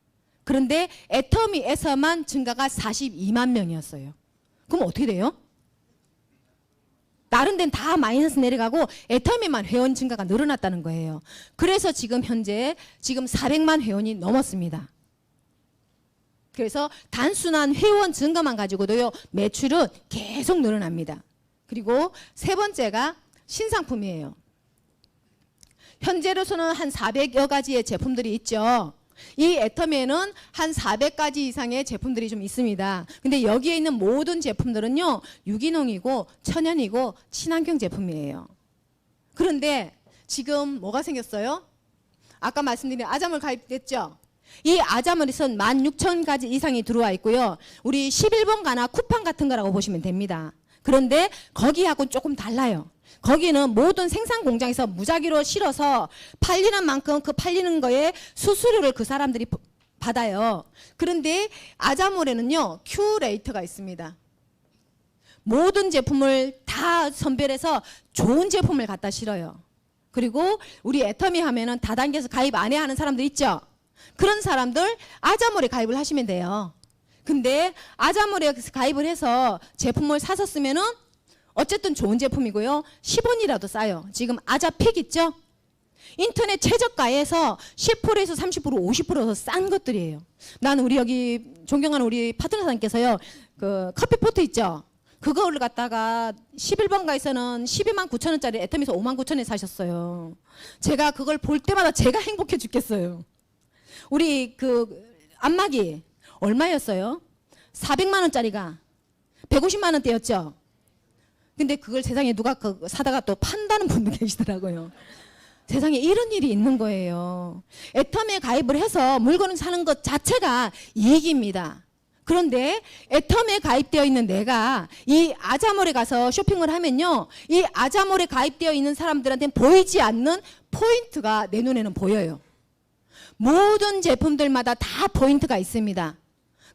그런데 애터미에서만 증가가 42만 명이었어요. 그럼 어떻게 돼요? 다른 데는 다 마이너스 내려가고 애터미만 회원 증가가 늘어났다는 거예요. 그래서 지금 현재 400만 회원이 넘었습니다. 그래서 단순한 회원 증가만 가지고도요 매출은 계속 늘어납니다. 그리고 세 번째가 신상품이에요. 현재로서는 한 400여 가지의 제품들이 있죠. 이 애터미에는 한 400가지 이상의 제품들이 좀 있습니다. 근데 여기에 있는 모든 제품들은요 유기농이고 천연이고 친환경 제품이에요. 그런데 지금 뭐가 생겼어요? 아까 말씀드린 아자몰 가입됐죠? 이 아자몰에선 16,000가지 이상이 들어와 있고요. 우리 11번 가나 쿠팡 같은 거라고 보시면 됩니다. 그런데 거기하고는 조금 달라요. 거기는 모든 생산 공장에서 무작위로 실어서 팔리는 만큼 그 팔리는 거에 수수료를 그 사람들이 받아요. 그런데 아자몰에는요 큐레이터가 있습니다. 모든 제품을 다 선별해서 좋은 제품을 갖다 실어요. 그리고 우리 애터미 하면은 다단계에서 가입 안 해 하는 사람들 있죠. 그런 사람들 아자몰에 가입을 하시면 돼요. 근데 아자몰에 가입을 해서 제품을 사서 쓰면은 어쨌든 좋은 제품이고요. 10원이라도 싸요. 지금 아자픽 있죠? 인터넷 최저가에서 10%에서 30%, 50%더 싼 것들이에요. 나는 우리 여기 존경하는 우리 파트너사님께서요. 그 커피포트 있죠? 그거를 갖다가 11번가에서는 12만 9천 원짜리 애터미에서 5만 9천 원에 사셨어요. 제가 그걸 볼 때마다 제가 행복해 죽겠어요. 우리 그 안마기 얼마였어요? 400만 원짜리가 150만 원대였죠. 근데 그걸 세상에 누가 사다가 또 판다는 분도 계시더라고요. 세상에 이런 일이 있는 거예요. 애터미에 가입을 해서 물건을 사는 것 자체가 이익입니다. 그런데 애터미에 가입되어 있는 내가 이 아자몰에 가서 쇼핑을 하면요. 이 아자몰에 가입되어 있는 사람들한테는 보이지 않는 포인트가 내 눈에는 보여요. 모든 제품들마다 다 포인트가 있습니다.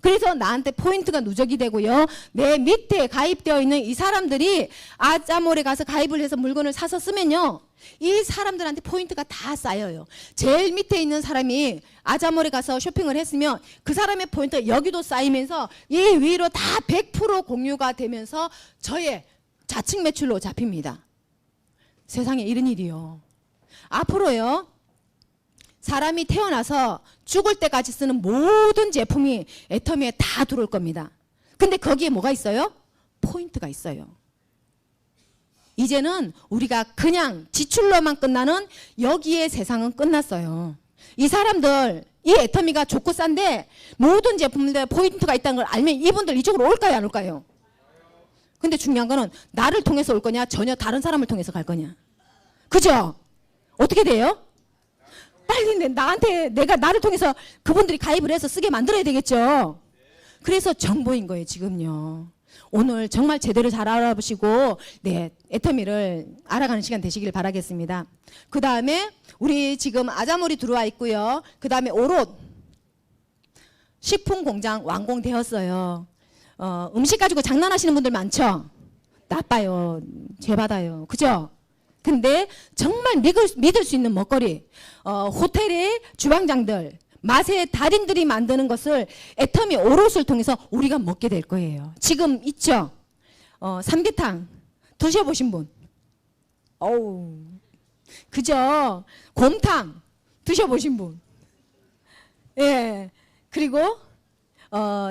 그래서 나한테 포인트가 누적이 되고요. 내 밑에 가입되어 있는 이 사람들이 아자몰에 가서 가입을 해서 물건을 사서 쓰면요. 이 사람들한테 포인트가 다 쌓여요. 제일 밑에 있는 사람이 아자몰에 가서 쇼핑을 했으면 그 사람의 포인트가 여기도 쌓이면서 이 위로 다 100% 공유가 되면서 저의 자측 매출로 잡힙니다. 세상에 이런 일이요. 앞으로요. 사람이 태어나서 죽을 때까지 쓰는 모든 제품이 애터미에 다 들어올 겁니다. 근데 거기에 뭐가 있어요? 포인트가 있어요. 이제는 우리가 그냥 지출로만 끝나는 여기에 세상은 끝났어요. 이 사람들 이 애터미가 좋고 싼데 모든 제품들에 포인트가 있다는 걸 알면 이분들 이쪽으로 올까요 안 올까요? 근데 중요한 거는 나를 통해서 올 거냐 전혀 다른 사람을 통해서 갈 거냐. 그죠? 어떻게 돼요? 빨리 내가 나를 통해서 그분들이 가입을 해서 쓰게 만들어야 되겠죠. 그래서 정보인 거예요 지금요. 오늘 정말 제대로 잘 알아보시고 애터미를 알아가는 시간 되시길 바라겠습니다. 그 다음에 우리 지금 아자몰이 들어와 있고요. 그 다음에 오롯 식품 공장 완공되었어요. 음식 가지고 장난하시는 분들 많죠. 나빠요. 죄 받아요. 그죠? 근데 정말 믿을 수 있는 먹거리, 호텔의 주방장들, 맛의 달인들이 만드는 것을 애터미 오롯을 통해서 우리가 먹게 될 거예요. 지금 있죠? 삼계탕 드셔보신 분? 어우, 그죠? 곰탕 드셔보신 분? 예. 그리고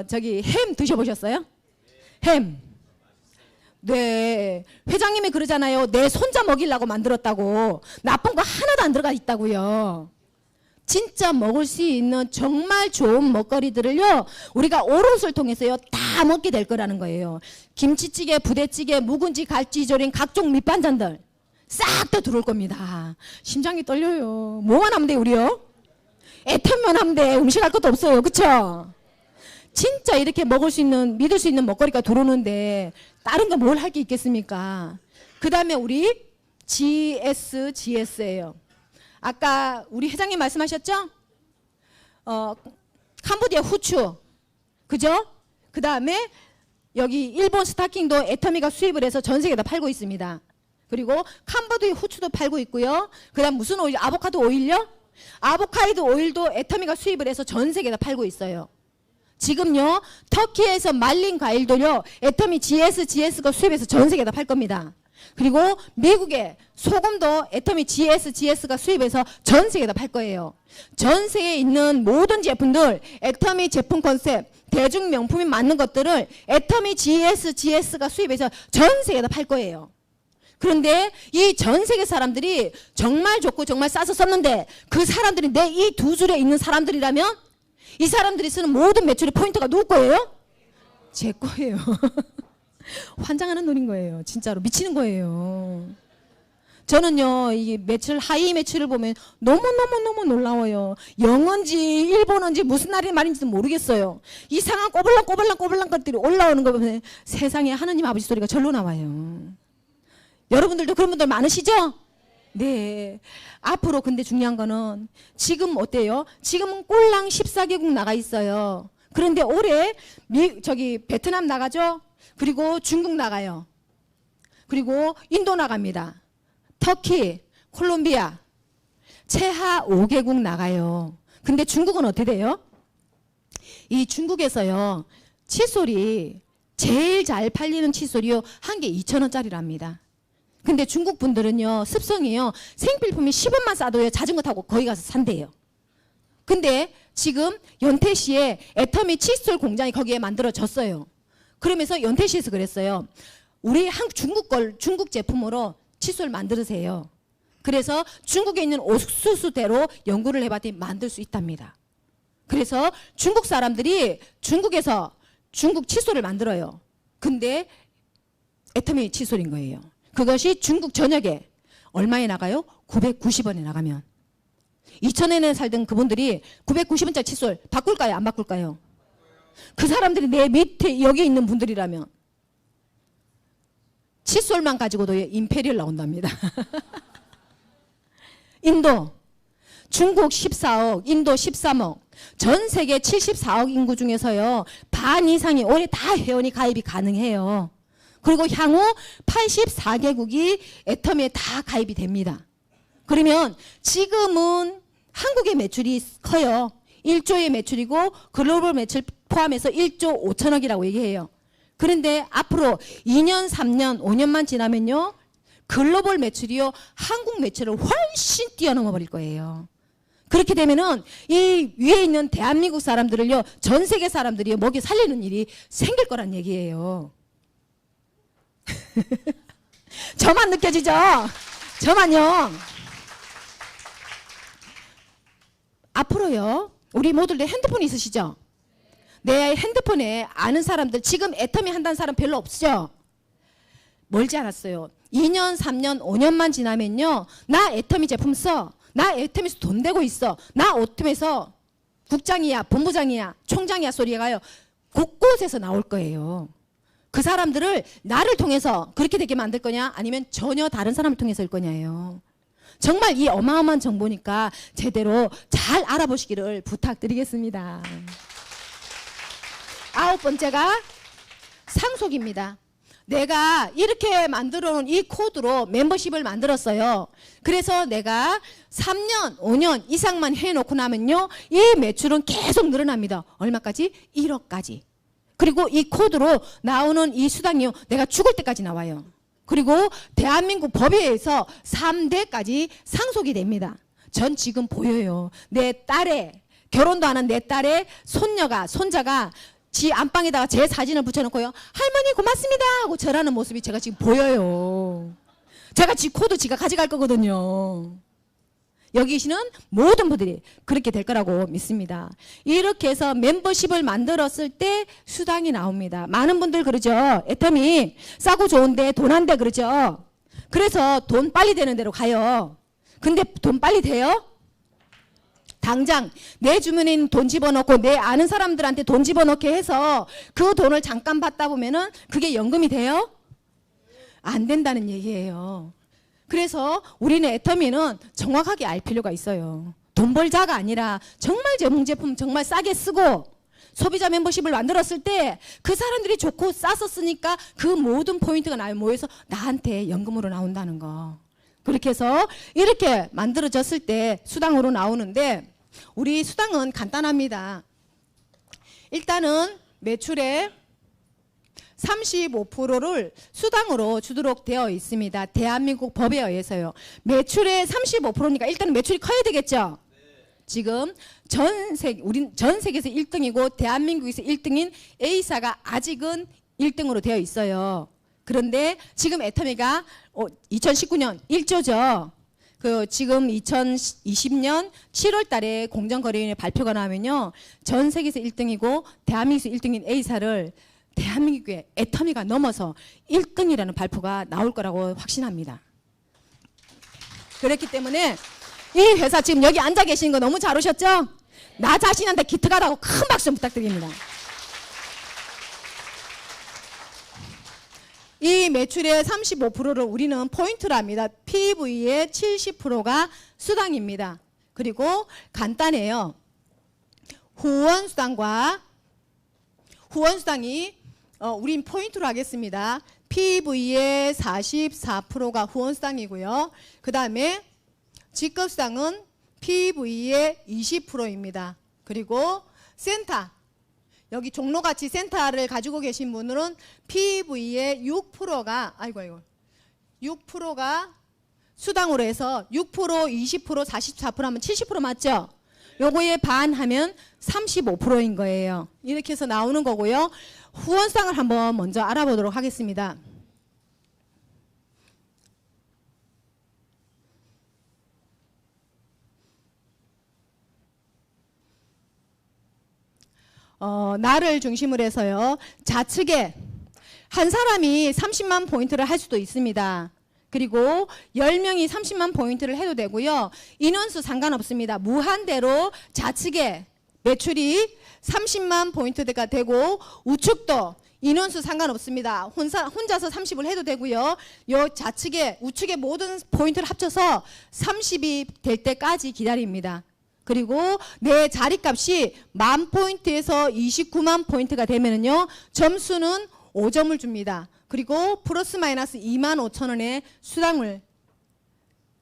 저기 햄 드셔보셨어요? 햄. 네. 회장님이 그러잖아요. 내 손자 먹이려고 만들었다고. 나쁜 거 하나도 안 들어가 있다고요. 진짜 먹을 수 있는 정말 좋은 먹거리들을요, 우리가 오롯을 통해서요 다 먹게 될 거라는 거예요. 김치찌개, 부대찌개, 묵은지, 갈치조림, 각종 밑반찬들 싹 다 들어올 겁니다. 심장이 떨려요. 뭐만 하면 돼 우리요? 애터미만 하면 돼. 음식할 것도 없어요. 그쵸? 진짜 이렇게 먹을 수 있는, 믿을 수 있는 먹거리가 들어오는데 다른 거 뭘 할 게 있겠습니까? 그 다음에 우리 GS예요. 아까 우리 회장님 말씀하셨죠? 캄보디아 후추, 그죠? 그 다음에 여기 일본 스타킹도 애터미가 수입을 해서 전 세계에 다 팔고 있습니다. 그리고 캄보디아 후추도 팔고 있고요. 그 다음 무슨 오일? 아보카도 오일요? 아보카도 오일도 애터미가 수입을 해서 전 세계에 다 팔고 있어요. 지금요 터키에서 말린 과일도요 애터미 GS가 수입해서 전 세계에 다 팔 겁니다. 그리고 미국의 소금도 애터미 GS가 수입해서 전 세계에 다 팔 거예요. 전 세계에 있는 모든 제품들, 애터미 제품 컨셉, 대중 명품이 맞는 것들을 애터미 GS가 수입해서 전 세계에 다 팔 거예요. 그런데 이 전 세계 사람들이 정말 좋고 정말 싸서 썼는데 그 사람들이 내 이 두 줄에 있는 사람들이라면 이 사람들이 쓰는 모든 매출의 포인트가 누구 거예요? 제 거예요. 환장하는 노린 거예요. 진짜로 미치는 거예요. 저는요 이게 매출 하이 매출을 보면 너무너무 놀라워요. 영어인지 일본어인지 무슨 말인지도 모르겠어요. 이상한 꼬불랑꼬불랑 것들이 올라오는 거 보면 세상에 하느님 아버지 소리가 절로 나와요. 여러분들도 그런 분들 많으시죠? 네. 앞으로 근데 중요한 거는 지금 어때요? 지금은 꼴랑 14개국 나가 있어요. 그런데 올해 베트남 나가죠? 그리고 중국 나가요. 그리고 인도 나갑니다. 터키, 콜롬비아, 최하 5개국 나가요. 근데 중국은 어떻게 돼요? 이 중국에서요 칫솔이 제일 잘 팔리는 칫솔이요 한 개 2,000원짜리랍니다. 근데 중국 분들은요 습성이요 생필품이 10원만 싸도요 자전거 타고 거기 가서 산대요. 근데 지금 연태시에 애터미 칫솔 공장이 거기에 만들어졌어요. 그러면서 연태시에서 그랬어요. 우리 중국 제품으로 칫솔 만들으세요. 그래서 중국에 있는 옥수수대로 연구를 해봤더니 만들 수 있답니다. 그래서 중국 사람들이 중국에서 중국 칫솔을 만들어요. 근데 애터미 칫솔인 거예요. 그것이 중국 전역에 얼마에 나가요? 990원에 나가면 2,000원에 살던 그분들이 990원짜리 칫솔 바꿀까요? 안 바꿀까요? 그 사람들이 내 밑에 여기 있는 분들이라면 칫솔만 가지고도 임페리얼 나온답니다. 인도, 중국 14억, 인도 13억, 전 세계 74억 인구 중에서요 반 이상이 올해 다 회원이 가입이 가능해요. 그리고 향후 84개국이 애터미에 다 가입이 됩니다. 그러면 지금은 한국의 매출이 커요. 1조의 매출이고 글로벌 매출 포함해서 1조 5천억이라고 얘기해요. 그런데 앞으로 2년, 3년, 5년만 지나면요 글로벌 매출이요 한국 매출을 훨씬 뛰어넘어 버릴 거예요. 그렇게 되면은 이 위에 있는 대한민국 사람들을요 전 세계 사람들이요 먹여 살리는 일이 생길 거란 얘기예요. 저만 느껴지죠? 저만요. 앞으로요 우리 모두들 핸드폰 있으시죠? 내 핸드폰에 아는 사람들 지금 애터미 한다는 사람 별로 없죠? 멀지 않았어요. 2년, 3년, 5년만 지나면요 나 애터미 제품 써. 나 애터미에서 돈 되고 있어. 나 애터미에서 국장이야, 본부장이야, 총장이야 소리가요 곳곳에서 나올 거예요. 그 사람들을 나를 통해서 그렇게 되게 만들 거냐 아니면 전혀 다른 사람을 통해서일 거냐예요. 정말 이 어마어마한 정보니까 제대로 잘 알아보시기를 부탁드리겠습니다. 9번째가 상속입니다. 내가 이렇게 만들어 놓은 이 코드로 멤버십을 만들었어요. 그래서 내가 3년, 5년 이상만 해놓고 나면요, 이 매출은 계속 늘어납니다. 얼마까지? 1억까지. 그리고 이 코드로 나오는 이 수당이요, 내가 죽을 때까지 나와요. 그리고 대한민국 법에서 3대까지 상속이 됩니다. 전 지금 보여요. 내 딸의, 결혼도 안 한 내 딸의 손자가 지 안방에다가 제 사진을 붙여놓고요, 할머니 고맙습니다 하고 절하는 모습이 제가 지금 보여요. 제가 지 코드 지가 가져갈 거거든요. 여기 계시는 모든 분들이 그렇게 될 거라고 믿습니다. 이렇게 해서 멤버십을 만들었을 때 수당이 나옵니다. 많은 분들 그러죠. 애터미 싸고 좋은데 돈 안 돼 그러죠. 그래서 돈 빨리 되는 데로 가요. 근데 돈 빨리 돼요? 당장 내 주머니에 있는 돈 집어넣고 내 아는 사람들한테 돈 집어넣게 해서 그 돈을 잠깐 받다 보면은 그게 연금이 돼요? 안 된다는 얘기예요. 그래서 우리는 애터미는 정확하게 알 필요가 있어요. 돈 벌자가 아니라 정말 제품 정말 싸게 쓰고 소비자 멤버십을 만들었을 때 그 사람들이 좋고 싸서 쓰니까 그 모든 포인트가 모여서 나한테 연금으로 나온다는 거. 그렇게 해서 이렇게 만들어졌을 때 수당으로 나오는데, 우리 수당은 간단합니다. 일단은 매출의 35%를 수당으로 주도록 되어 있습니다. 대한민국 법에 의해서요. 매출의 35%니까 일단은 매출이 커야 되겠죠. 지금 전 세계에서 1등이고 대한민국에서 1등인 A사가 아직은 1등으로 되어 있어요. 그런데 지금 애터미가 2019년 1조죠. 지금 2020년 7월 달에 공정거래위원회 발표가 나오면요, 전 세계에서 1등이고 대한민국에서 1등인 A사를 대한민국의 애터미가 넘어서 1등이라는 발표가 나올 거라고 확신합니다. 그렇기 때문에 이 회사 지금 여기 앉아 계시는 거 너무 잘 오셨죠? 나 자신한테 기특하다고 큰 박수 부탁드립니다. 이 매출의 35%를 우리는 포인트로 합니다. PV의 70%가 수당입니다. 그리고 간단해요. 후원수당이 우린 포인트로 하겠습니다. PV의 44%가 후원수당이고요. 그 다음에 직급수당은 PV의 20%입니다. 그리고 센터, 여기 종로같이 센터를 가지고 계신 분들은 PV의 6%가 6%가 수당으로 해서 6%, 20%, 44% 하면 70% 맞죠? 요거에 반하면 35%인 거예요. 이렇게 해서 나오는 거고요. 후원수당을 한번 먼저 알아보도록 하겠습니다. 나를 중심으로 해서요, 좌측에 한 사람이 30만 포인트를 할 수도 있습니다. 그리고 10명이 30만 포인트를 해도 되고요. 인원수 상관없습니다. 무한대로 좌측에 매출이 30만 포인트가 되고 우측도 인원수 상관없습니다. 혼자서 30을 해도 되고요. 요 좌측에 우측에 모든 포인트를 합쳐서 30이 될 때까지 기다립니다. 그리고 내 자리값이 10,000포인트에서 29만 포인트가 되면은요, 점수는 5점을 줍니다. 그리고 플러스 마이너스 25,000원의 수당을,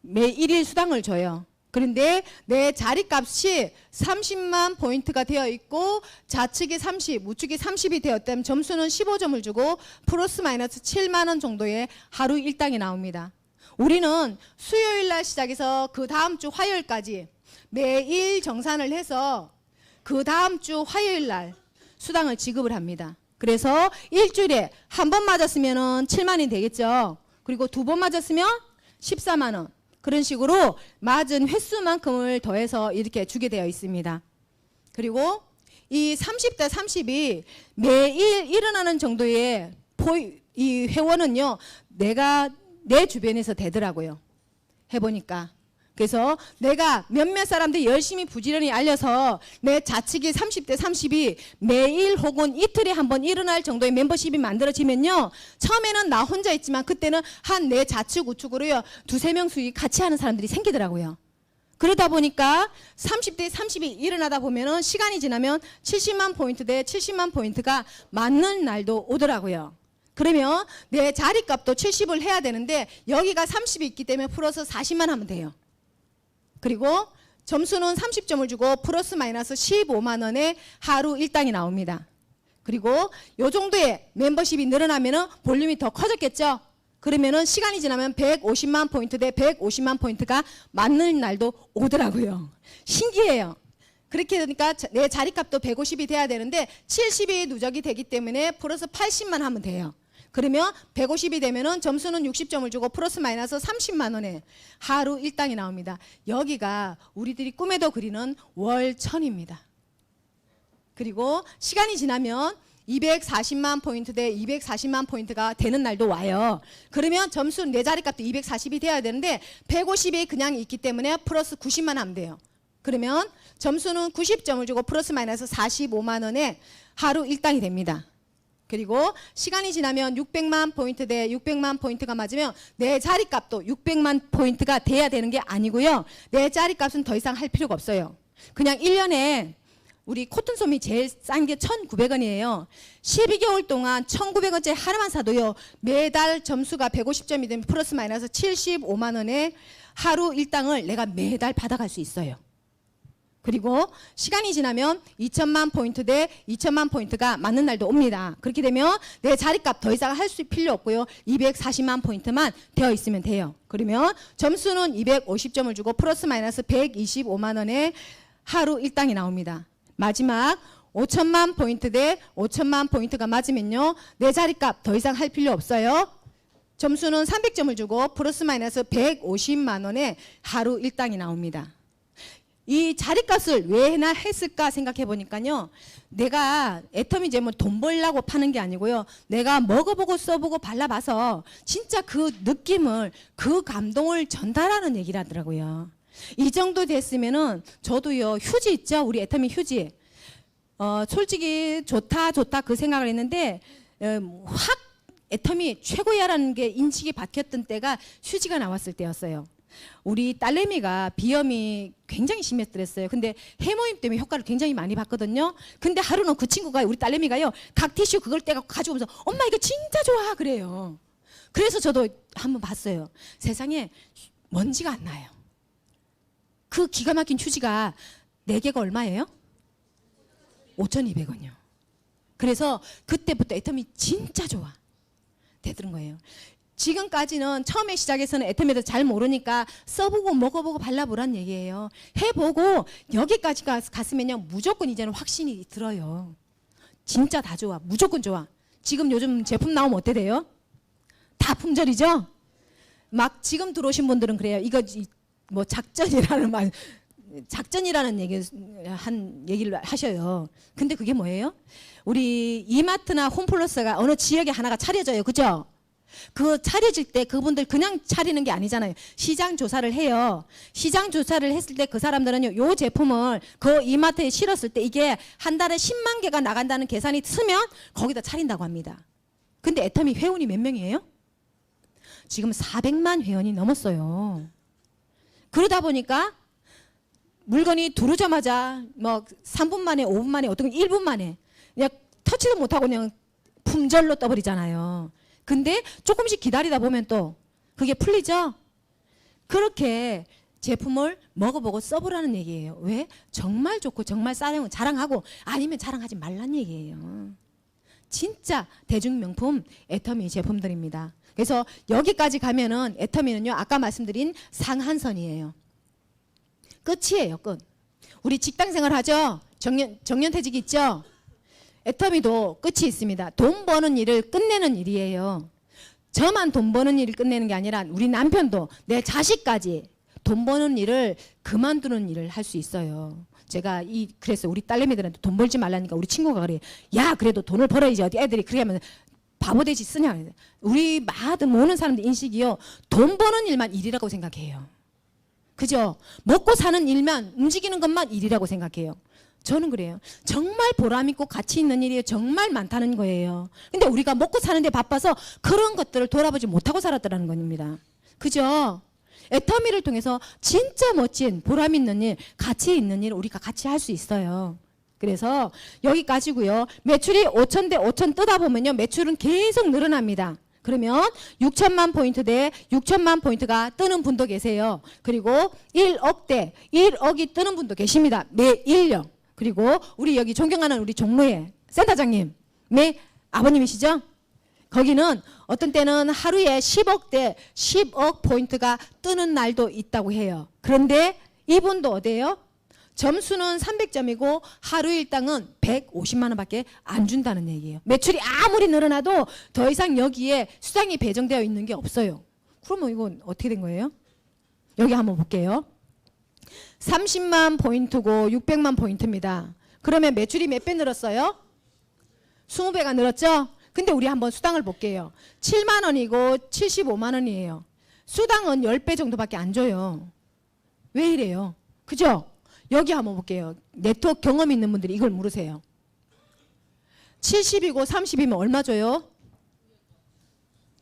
매 1일 수당을 줘요. 그런데 내 자리값이 30만 포인트가 되어 있고 좌측이 30, 우측이 30이 되었다면 점수는 15점을 주고 플러스 마이너스 7만 원 정도의 하루 일당이 나옵니다. 우리는 수요일 날 시작해서 그 다음 주 화요일까지 매일 정산을 해서 그 다음 주 화요일 날 수당을 지급을 합니다. 그래서 일주일에 한 번 맞았으면 7만이 되겠죠. 그리고 두 번 맞았으면 14만 원. 그런 식으로 맞은 횟수만큼을 더해서 이렇게 주게 되어 있습니다. 그리고 이 30대 30이 매일 일어나는 정도의 이 회원은요, 내가 내 주변에서 되더라고요. 해보니까. 그래서 내가 몇몇 사람들이 열심히 부지런히 알려서 내 좌측이 30대 30이 매일 혹은 이틀에 한 번 일어날 정도의 멤버십이 만들어지면요, 처음에는 나 혼자 있지만 그때는 한 내 좌측 우측으로요 2~3명 수익 같이 하는 사람들이 생기더라고요. 그러다 보니까 30대 30이 일어나다 보면은 시간이 지나면 70만 포인트 대 70만 포인트가 맞는 날도 오더라고요. 그러면 내 자리값도 70을 해야 되는데 여기가 30이 있기 때문에 플러스 40만 하면 돼요. 그리고 점수는 30점을 주고 플러스 마이너스 15만 원의 하루 일당이 나옵니다. 그리고 요 정도의 멤버십이 늘어나면은 볼륨이 더 커졌겠죠? 그러면은 시간이 지나면 150만 포인트 대 150만 포인트가 맞는 날도 오더라고요. 신기해요. 그렇게 되니까 내 자리값도 150이 돼야 되는데 70이 누적이 되기 때문에 플러스 80만 하면 돼요. 그러면 150이 되면은 점수는 60점을 주고 플러스 마이너스 30만 원에 하루 일당이 나옵니다. 여기가 우리들이 꿈에도 그리는 월천입니다. 그리고 시간이 지나면 240만 포인트 대 240만 포인트가 되는 날도 와요. 그러면 점수 내 자리값도 240이 돼야 되는데 150이 그냥 있기 때문에 플러스 90만 하면 돼요. 그러면 점수는 90점을 주고 플러스 마이너스 45만 원에 하루 일당이 됩니다. 그리고 시간이 지나면 600만 포인트 대 600만 포인트가 맞으면 내 자리값도 600만 포인트가 돼야 되는 게 아니고요. 내 자리값은 더 이상 할 필요가 없어요. 그냥 1년에 우리 코튼솜이 제일 싼 게 1,900원이에요. 12개월 동안 1,900원짜리 하나만 사도요. 매달 점수가 150점이 되면 플러스 마이너스 75만 원의 하루 일당을 내가 매달 받아갈 수 있어요. 그리고 시간이 지나면 2천만 포인트 대 2천만 포인트가 맞는 날도 옵니다. 그렇게 되면 내 자리값 더 이상 할 수 필요 없고요. 240만 포인트만 되어 있으면 돼요. 그러면 점수는 250점을 주고 플러스 마이너스 125만 원의 하루 일당이 나옵니다. 마지막 5천만 포인트 대 5천만 포인트가 맞으면요. 내 자리값 더 이상 할 필요 없어요. 점수는 300점을 주고 플러스 마이너스 150만 원의 하루 일당이 나옵니다. 이 자리값을 왜 해나 했을까 생각해 보니까요. 내가 애터미 잼을 돈 벌려고 파는 게 아니고요. 내가 먹어보고 써보고 발라봐서 진짜 그 느낌을, 그 감동을 전달하는 얘기라더라고요. 이 정도 됐으면은 저도요. 휴지 있죠? 우리 애터미 휴지. 솔직히 좋다 그 생각을 했는데 확 애터미 최고야라는 게 인식이 바뀌었던 때가 휴지가 나왔을 때였어요. 우리 딸내미가 비염이 굉장히 심했더랬어요. 근데 해모임 때문에 효과를 굉장히 많이 봤거든요. 근데 하루는 그 친구가 우리 딸내미가요. 각 티슈 그걸 떼갖고 가지고 오면서 엄마 이거 진짜 좋아 그래요. 그래서 저도 한번 봤어요. 세상에 먼지가 안 나요. 그 기가 막힌 휴지가 4개가 얼마예요? 5,200원이요. 그래서 그때부터 애터미 진짜 좋아 되더는 거예요. 지금까지는 처음에 시작해서는 애터미를 잘 모르니까 써보고 먹어보고 발라보란 얘기예요. 해보고 여기까지 갔으면요 무조건 이제는 확신이 들어요. 진짜 다 좋아. 무조건 좋아. 지금 요즘 제품 나오면 어때 돼요? 다 품절이죠? 막 지금 들어오신 분들은 그래요. 이거 뭐 작전이라는 얘기를 하셔요. 근데 그게 뭐예요? 우리 이마트나 홈플러스가 어느 지역에 하나가 차려져요. 그죠? 그 차려질 때 그분들 그냥 차리는 게 아니잖아요. 시장 조사를 해요. 시장 조사를 했을 때 그 사람들은요, 요 제품을 그 이마트에 실었을 때 이게 한 달에 10만 개가 나간다는 계산이 쓰면 거기다 차린다고 합니다. 근데 애터미 회원이 몇 명이에요? 지금 400만 회원이 넘었어요. 그러다 보니까 물건이 들어오자마자 뭐 3분 만에 5분 만에 어떤 건 1분 만에 그냥 터치도 못하고 그냥 품절로 떠버리잖아요. 근데 조금씩 기다리다 보면 또 그게 풀리죠? 그렇게 제품을 먹어보고 써보라는 얘기예요. 왜? 정말 좋고 정말 싸다고 자랑하고 아니면 자랑하지 말란 얘기예요. 진짜 대중명품 애터미 제품들입니다. 그래서 여기까지 가면은 애터미는요 아까 말씀드린 상한선이에요. 끝이에요. 끝. 우리 직장생활 하죠? 정년퇴직 있죠? 애터미도 끝이 있습니다. 돈 버는 일을 끝내는 일이에요. 저만 돈 버는 일을 끝내는 게 아니라 우리 남편도 내 자식까지 돈 버는 일을 그만두는 일을 할 수 있어요. 제가 그래서 우리 딸내미들한테 돈 벌지 말라니까 우리 친구가 그래. 야 그래도 돈을 벌어야지 어디 애들이 그렇게 하면 바보되지 쓰냐. 우리 모든 사람들 인식이요. 돈 버는 일만 일이라고 생각해요. 그죠? 먹고 사는 일만 움직이는 것만 일이라고 생각해요. 저는 그래요. 정말 보람있고 가치 있는 일이 정말 많다는 거예요. 근데 우리가 먹고 사는데 바빠서 그런 것들을 돌아보지 못하고 살았다는 겁니다. 그죠? 애터미를 통해서 진짜 멋진 보람 있는 일, 가치 있는 일을 우리가 같이 할 수 있어요. 그래서 여기까지고요. 매출이 5천 대 5천 뜨다 보면요. 매출은 계속 늘어납니다. 그러면 6천만 포인트 대 6천만 포인트가 뜨는 분도 계세요. 그리고 1억 대 1억이 뜨는 분도 계십니다. 매일요. 그리고 우리 여기 존경하는 우리 종로의 센터장님, 아버님이시죠? 거기는 어떤 때는 하루에 10억 대 10억 포인트가 뜨는 날도 있다고 해요. 그런데 이분도 어때요? 점수는 300점이고 하루 일당은 150만 원밖에 안 준다는 얘기예요. 매출이 아무리 늘어나도 더 이상 여기에 수당이 배정되어 있는 게 없어요. 그러면 이건 어떻게 된 거예요? 여기 한번 볼게요. 30만 포인트고 600만 포인트입니다. 그러면 매출이 몇 배 늘었어요? 20배가 늘었죠? 근데 우리 한번 수당을 볼게요. 7만 원이고 75만 원이에요. 수당은 10배 정도밖에 안 줘요. 왜 이래요? 그죠? 여기 한번 볼게요. 네트워크 경험 있는 분들이 이걸 물으세요. 70이고 30이면 얼마 줘요?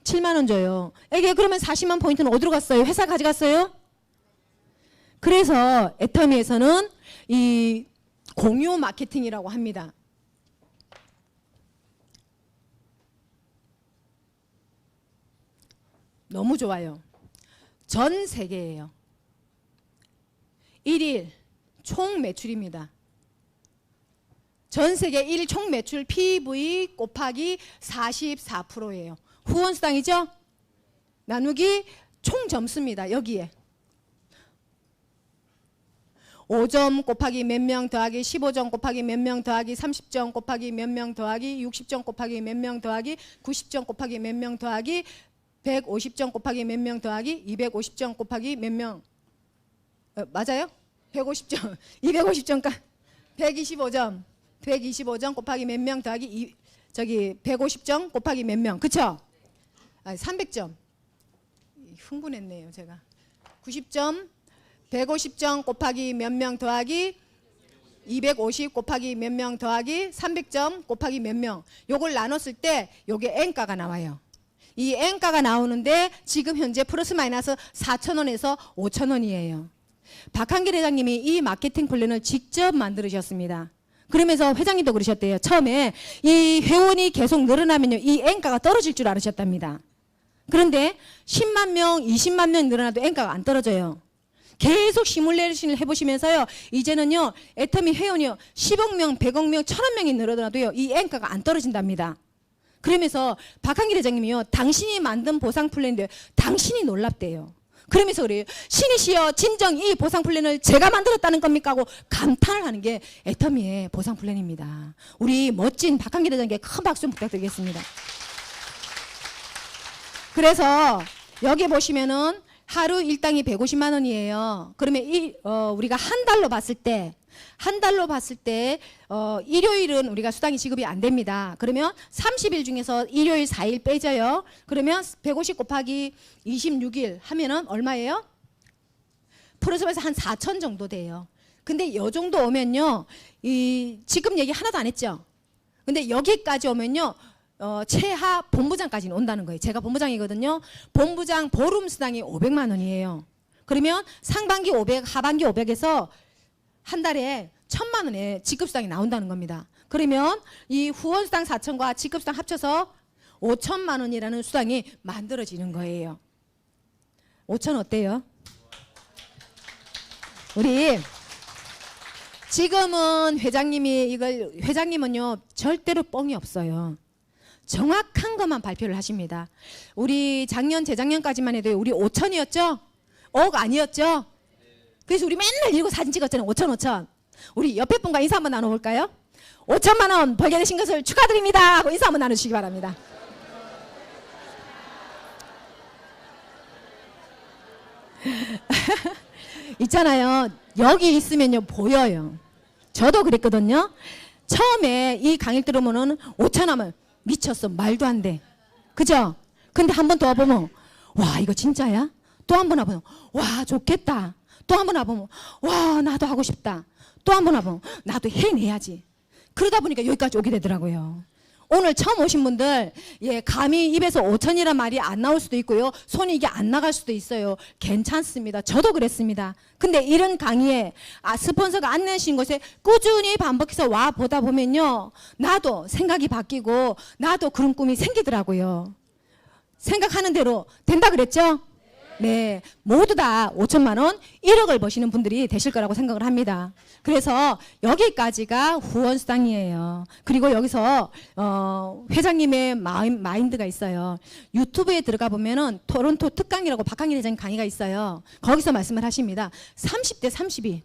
7만 원 줘요. 이게 그러면 40만 포인트는 어디로 갔어요? 회사 가져갔어요? 그래서 애터미에서는 이 공유 마케팅이라고 합니다. 너무 좋아요. 전 세계예요. 1일 총 매출입니다. 전 세계 1일 총 매출 PV 곱하기 44%예요. 후원수당이죠? 나누기 총 점수입니다. 여기에 5점 곱하기 몇 명 더하기 15점 곱하기 몇 명 더하기 30점 곱하기 몇 명 더하기 60점 곱하기 몇 명 더하기 90점 곱하기 몇 명 더하기 150점 곱하기 몇 명 더하기 250점 곱하기 몇 명 맞아요? 150점 250점까 125점 125점 곱하기 몇 명 더하기 150점 곱하기 몇 명 그쵸? 300점 흥분했네요 제가 90점 150점 곱하기 몇 명 더하기 250 곱하기 몇 명 더하기 300점 곱하기 몇 명 요걸 나눴을 때 요게 N가가 나와요. 이 N가가 나오는데 지금 현재 플러스 마이너스 4,000원에서 5,000원이에요. 박한길 회장님이 이 마케팅 플랜을 직접 만들으셨습니다. 그러면서 회장님도 그러셨대요. 처음에 이 회원이 계속 늘어나면요. 이 N가가 떨어질 줄 알으셨답니다. 그런데 10만 명, 20만 명 늘어나도 N가가 안 떨어져요. 계속 시뮬레이션을 해보시면서요. 이제는요. 애터미 회원이요. 10억 명, 100억 명, 1000억 명이 늘어나도요. 이 N가가 안 떨어진답니다. 그러면서 박한길 회장님이요. 당신이 만든 보상 플랜인데 당신이 놀랍대요. 그러면서 그래요. 신이시여 진정 이 보상 플랜을 제가 만들었다는 겁니까? 하고 감탄을 하는 게 애터미의 보상 플랜입니다. 우리 멋진 박한길 회장님께 큰 박수 부탁드리겠습니다. 그래서 여기 보시면은 하루 일당이 150만 원이에요. 그러면 우리가 한 달로 봤을 때 일요일은 우리가 수당이 지급이 안 됩니다. 그러면 30일 중에서 일요일 4일 빼져요. 그러면 150 곱하기 26일 하면은 얼마예요? 플러스에서 한 4천 정도 돼요. 근데 요 정도 오면요. 지금 얘기 하나도 안 했죠. 근데 여기까지 오면요. 최하 본부장까지는 온다는 거예요. 제가 본부장이거든요. 본부장 보름 수당이 500만 원이에요. 그러면 상반기 500, 하반기 500에서 한 달에 1,000만 원의 직급수당이 나온다는 겁니다. 그러면 이 후원수당 4천과 직급수당 합쳐서 5천만 원이라는 수당이 만들어지는 거예요. 5천 어때요? 우리 지금은 회장님은요 절대로 뻥이 없어요. 정확한 것만 발표를 하십니다. 우리 작년 재작년까지만 해도 우리 5천이었죠? 5억 아니었죠? 그래서 우리 맨날 이러고 사진 찍었잖아요. 5천. 우리 옆에 분과 인사 한번 나눠볼까요? 5천만 원 벌게 되신 것을 축하드립니다 하고 인사 한번 나누시기 바랍니다. 있잖아요. 여기 있으면요 보여요. 저도 그랬거든요. 처음에 이 강의를 들으면은 5천 하면 미쳤어. 말도 안 돼. 그죠? 근데 한 번 더 와보면 와 이거 진짜야? 또 한 번 와보면 와 좋겠다. 또 한 번 와보면 와 나도 하고 싶다. 또 한 번 와보면 나도 해내야지. 그러다 보니까 여기까지 오게 되더라고요. 오늘 처음 오신 분들 예, 감히 입에서 5천이란 말이 안 나올 수도 있고요. 손이 이게 안 나갈 수도 있어요. 괜찮습니다. 저도 그랬습니다. 근데 이런 강의에 스폰서가 안내 주신 곳에 꾸준히 반복해서 와 보다 보면요. 나도 생각이 바뀌고 나도 그런 꿈이 생기더라고요. 생각하는 대로 된다 그랬죠? 네, 모두 다 5천만 원, 1억을 버시는 분들이 되실 거라고 생각을 합니다. 그래서 여기까지가 후원수당이에요. 그리고 여기서 회장님의 마인드가 있어요. 유튜브에 들어가 보면은 토론토 특강이라고 박항일 회장님 강의가 있어요. 거기서 말씀을 하십니다. 30대 30이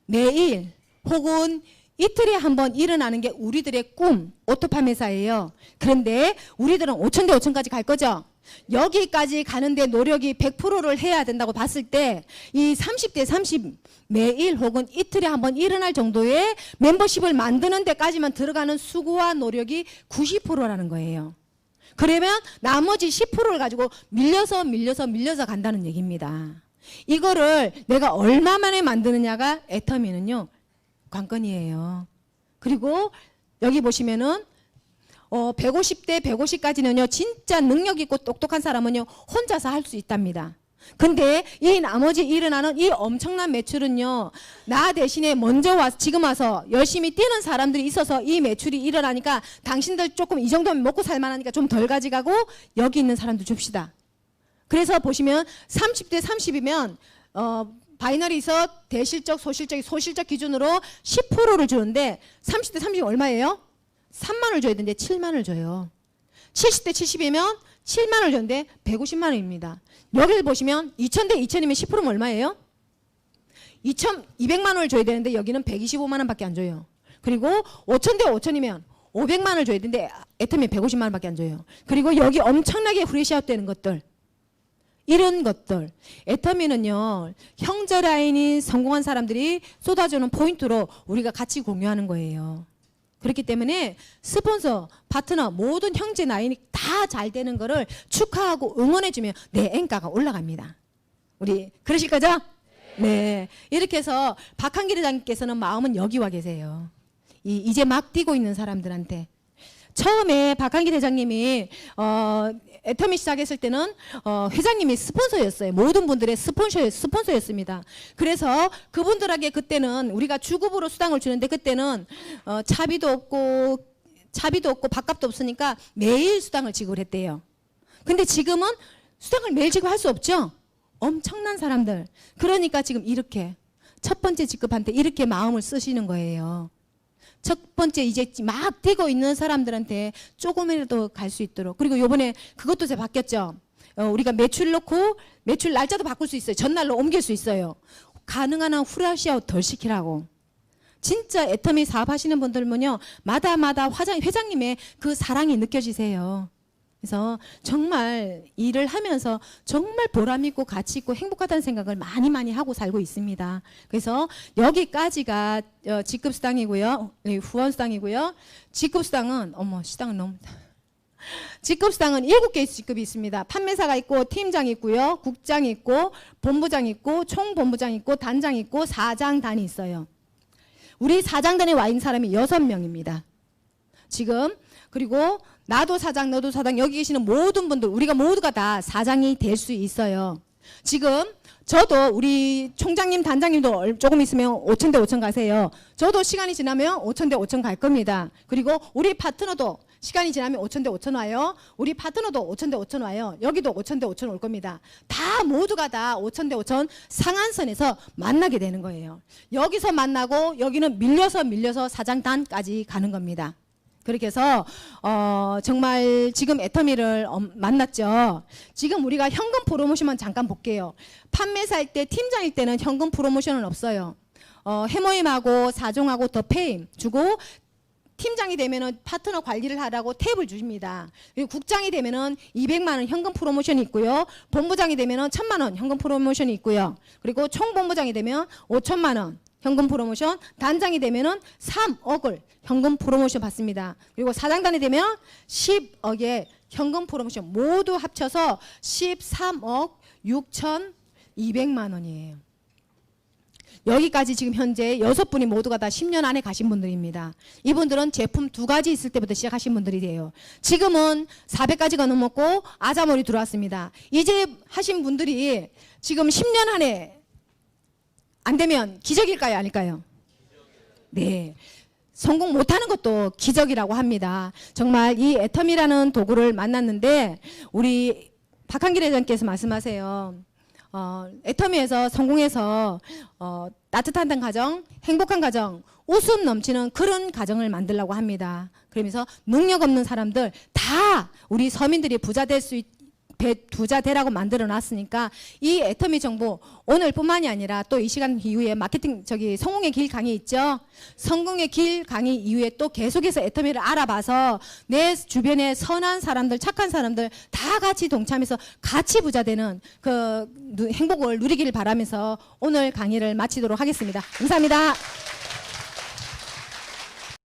매일 혹은 이틀에 한 번 일어나는 게 우리들의 꿈, 오토팜 회사예요. 그런데 우리들은 5천 대 5천까지 갈 거죠? 여기까지 가는데 노력이 100%를 해야 된다고 봤을 때 이 30대 30 매일 혹은 이틀에 한 번 일어날 정도의 멤버십을 만드는 데까지만 들어가는 수고와 노력이 90%라는 거예요. 그러면 나머지 10%를 가지고 밀려서 간다는 얘기입니다. 이거를 내가 얼마 만에 만드느냐가 애터미는요. 관건이에요. 그리고 여기 보시면은 150대 150까지는요. 진짜 능력 있고 똑똑한 사람은요. 혼자서 할 수 있답니다. 근데 이 나머지 일어나는 이 엄청난 매출은요. 나 대신에 먼저 와서 지금 와서 열심히 뛰는 사람들이 있어서 이 매출이 일어나니까 당신들 조금 이 정도면 먹고 살만하니까 좀 덜 가져가고 여기 있는 사람들 줍시다. 그래서 보시면 30대 30이면 바이너리에서 대실적, 소실적 기준으로 10%를 주는데 30대 30이 얼마예요? 3만을 줘야 되는데 7만을 줘요. 70대 70이면 7만을 줬는데 150만 원입니다. 여기를 보시면 2000대 2000이면 10%면 얼마예요? 200만 원을 줘야 되는데 여기는 125만 원밖에 안 줘요. 그리고 5000대 5000이면 500만 원을 줘야 되는데 애터미 150만 원밖에 안 줘요. 그리고 여기 엄청나게 후레시아웃 되는 것들 이런 것들 애터미는요. 형제 라인이 성공한 사람들이 쏟아주는 포인트로 우리가 같이 공유하는 거예요. 그렇기 때문에 스폰서, 파트너 모든 형제 라인이 다 잘 되는 거를 축하하고 응원해주면 내 앵가가 올라갑니다. 우리 그러실 거죠? 네. 이렇게 해서 박한길 회장님께서는 마음은 여기 와 계세요. 이제 막 뛰고 있는 사람들한테. 처음에 박한길 회장님이 애터미 시작했을 때는 회장님이 스폰서였어요. 모든 분들의 스폰서였습니다. 그래서 그분들에게 그때는 우리가 주급으로 수당을 주는데 그때는 차비도 없고 밥값도 없으니까 매일 수당을 지급했대요. 근데 지금은 수당을 매일 지급할 수 없죠. 엄청난 사람들. 그러니까 지금 이렇게 첫 번째 지급한테 이렇게 마음을 쓰시는 거예요. 첫 번째 이제 막 뛰고 있는 사람들한테 조금이라도 갈 수 있도록. 그리고 요번에 그것도 이제 바뀌었죠. 우리가 매출 넣고 매출 날짜도 바꿀 수 있어요. 전날로 옮길 수 있어요. 가능한 한 후레시아웃 덜 시키라고. 진짜 애터미 사업하시는 분들은요. 마다 회장님의 그 사랑이 느껴지세요. 그래서 정말 일을 하면서 정말 보람 있고 가치 있고 행복하다는 생각을 많이 하고 살고 있습니다. 그래서 여기까지가 직급수당이고요. 후원수당이고요. 직급수당은 시당은 너무 직급수당은 7개의 직급이 있습니다. 판매사가 있고 팀장 있고요. 국장 있고 본부장 있고 총본부장 있고 단장 있고 사장단이 있어요. 우리 사장단에 와 있는 사람이 6명입니다. 지금 그리고 나도 사장, 너도 사장, 여기 계시는 모든 분들 우리가 모두가 다 사장이 될 수 있어요. 지금 저도 우리 총장님, 단장님도 조금 있으면 5,000대 5,000 가세요. 저도 시간이 지나면 5,000대 5,000 갈 겁니다. 그리고 우리 파트너도 시간이 지나면 5,000대 5,000 와요. 우리 파트너도 5,000대 5,000 와요. 여기도 5,000대 5,000 올 겁니다. 다 모두가 다 5,000대 5,000 상한선에서 만나게 되는 거예요. 여기서 만나고 여기는 밀려서 사장단까지 가는 겁니다. 그렇게 해서 정말 지금 애터미를 만났죠. 지금 우리가 현금 프로모션만 잠깐 볼게요. 판매사일 때 팀장일 때는 현금 프로모션은 없어요. 해모임하고 사종하고 더 페임 주고 팀장이 되면은 파트너 관리를 하라고 탭을 주십니다. 그리고 국장이 되면은 200만 원 현금 프로모션이 있고요. 본부장이 되면은 1,000만 원 현금 프로모션이 있고요. 그리고 총본부장이 되면 5천만 원 현금 프로모션, 단장이 되면은 3억을 현금 프로모션 받습니다. 그리고 사장단이 되면 10억의 현금 프로모션 모두 합쳐서 13억 6,200만 원이에요. 여기까지 지금 현재 6분이 모두가 다 10년 안에 가신 분들입니다. 이분들은 제품 2가지 있을 때부터 시작하신 분들이에요. 지금은 400가지가 넘었고 아자몰이 들어왔습니다. 이제 하신 분들이 지금 10년 안에 안 되면 기적일까요? 아닐까요? 네. 성공 못하는 것도 기적이라고 합니다. 정말 이 애텀이라는 도구를 만났는데 우리 박한길 회장께서 말씀하세요. 애터미에서 성공해서 따뜻한 가정, 행복한 가정, 웃음 넘치는 그런 가정을 만들려고 합니다. 그러면서 능력 없는 사람들 다 우리 서민들이 부자 될 수 부자 되라고 만들어 놨으니까 이 애터미 정보 오늘뿐만이 아니라 또 이 시간 이후에 마케팅 성공의 길 강의 있죠. 성공의 길 강의 이후에 또 계속해서 애터미를 알아봐서 내 주변에 선한 사람들, 착한 사람들 다 같이 동참해서 같이 부자 되는 그 행복을 누리기를 바라면서 오늘 강의를 마치도록 하겠습니다. 감사합니다.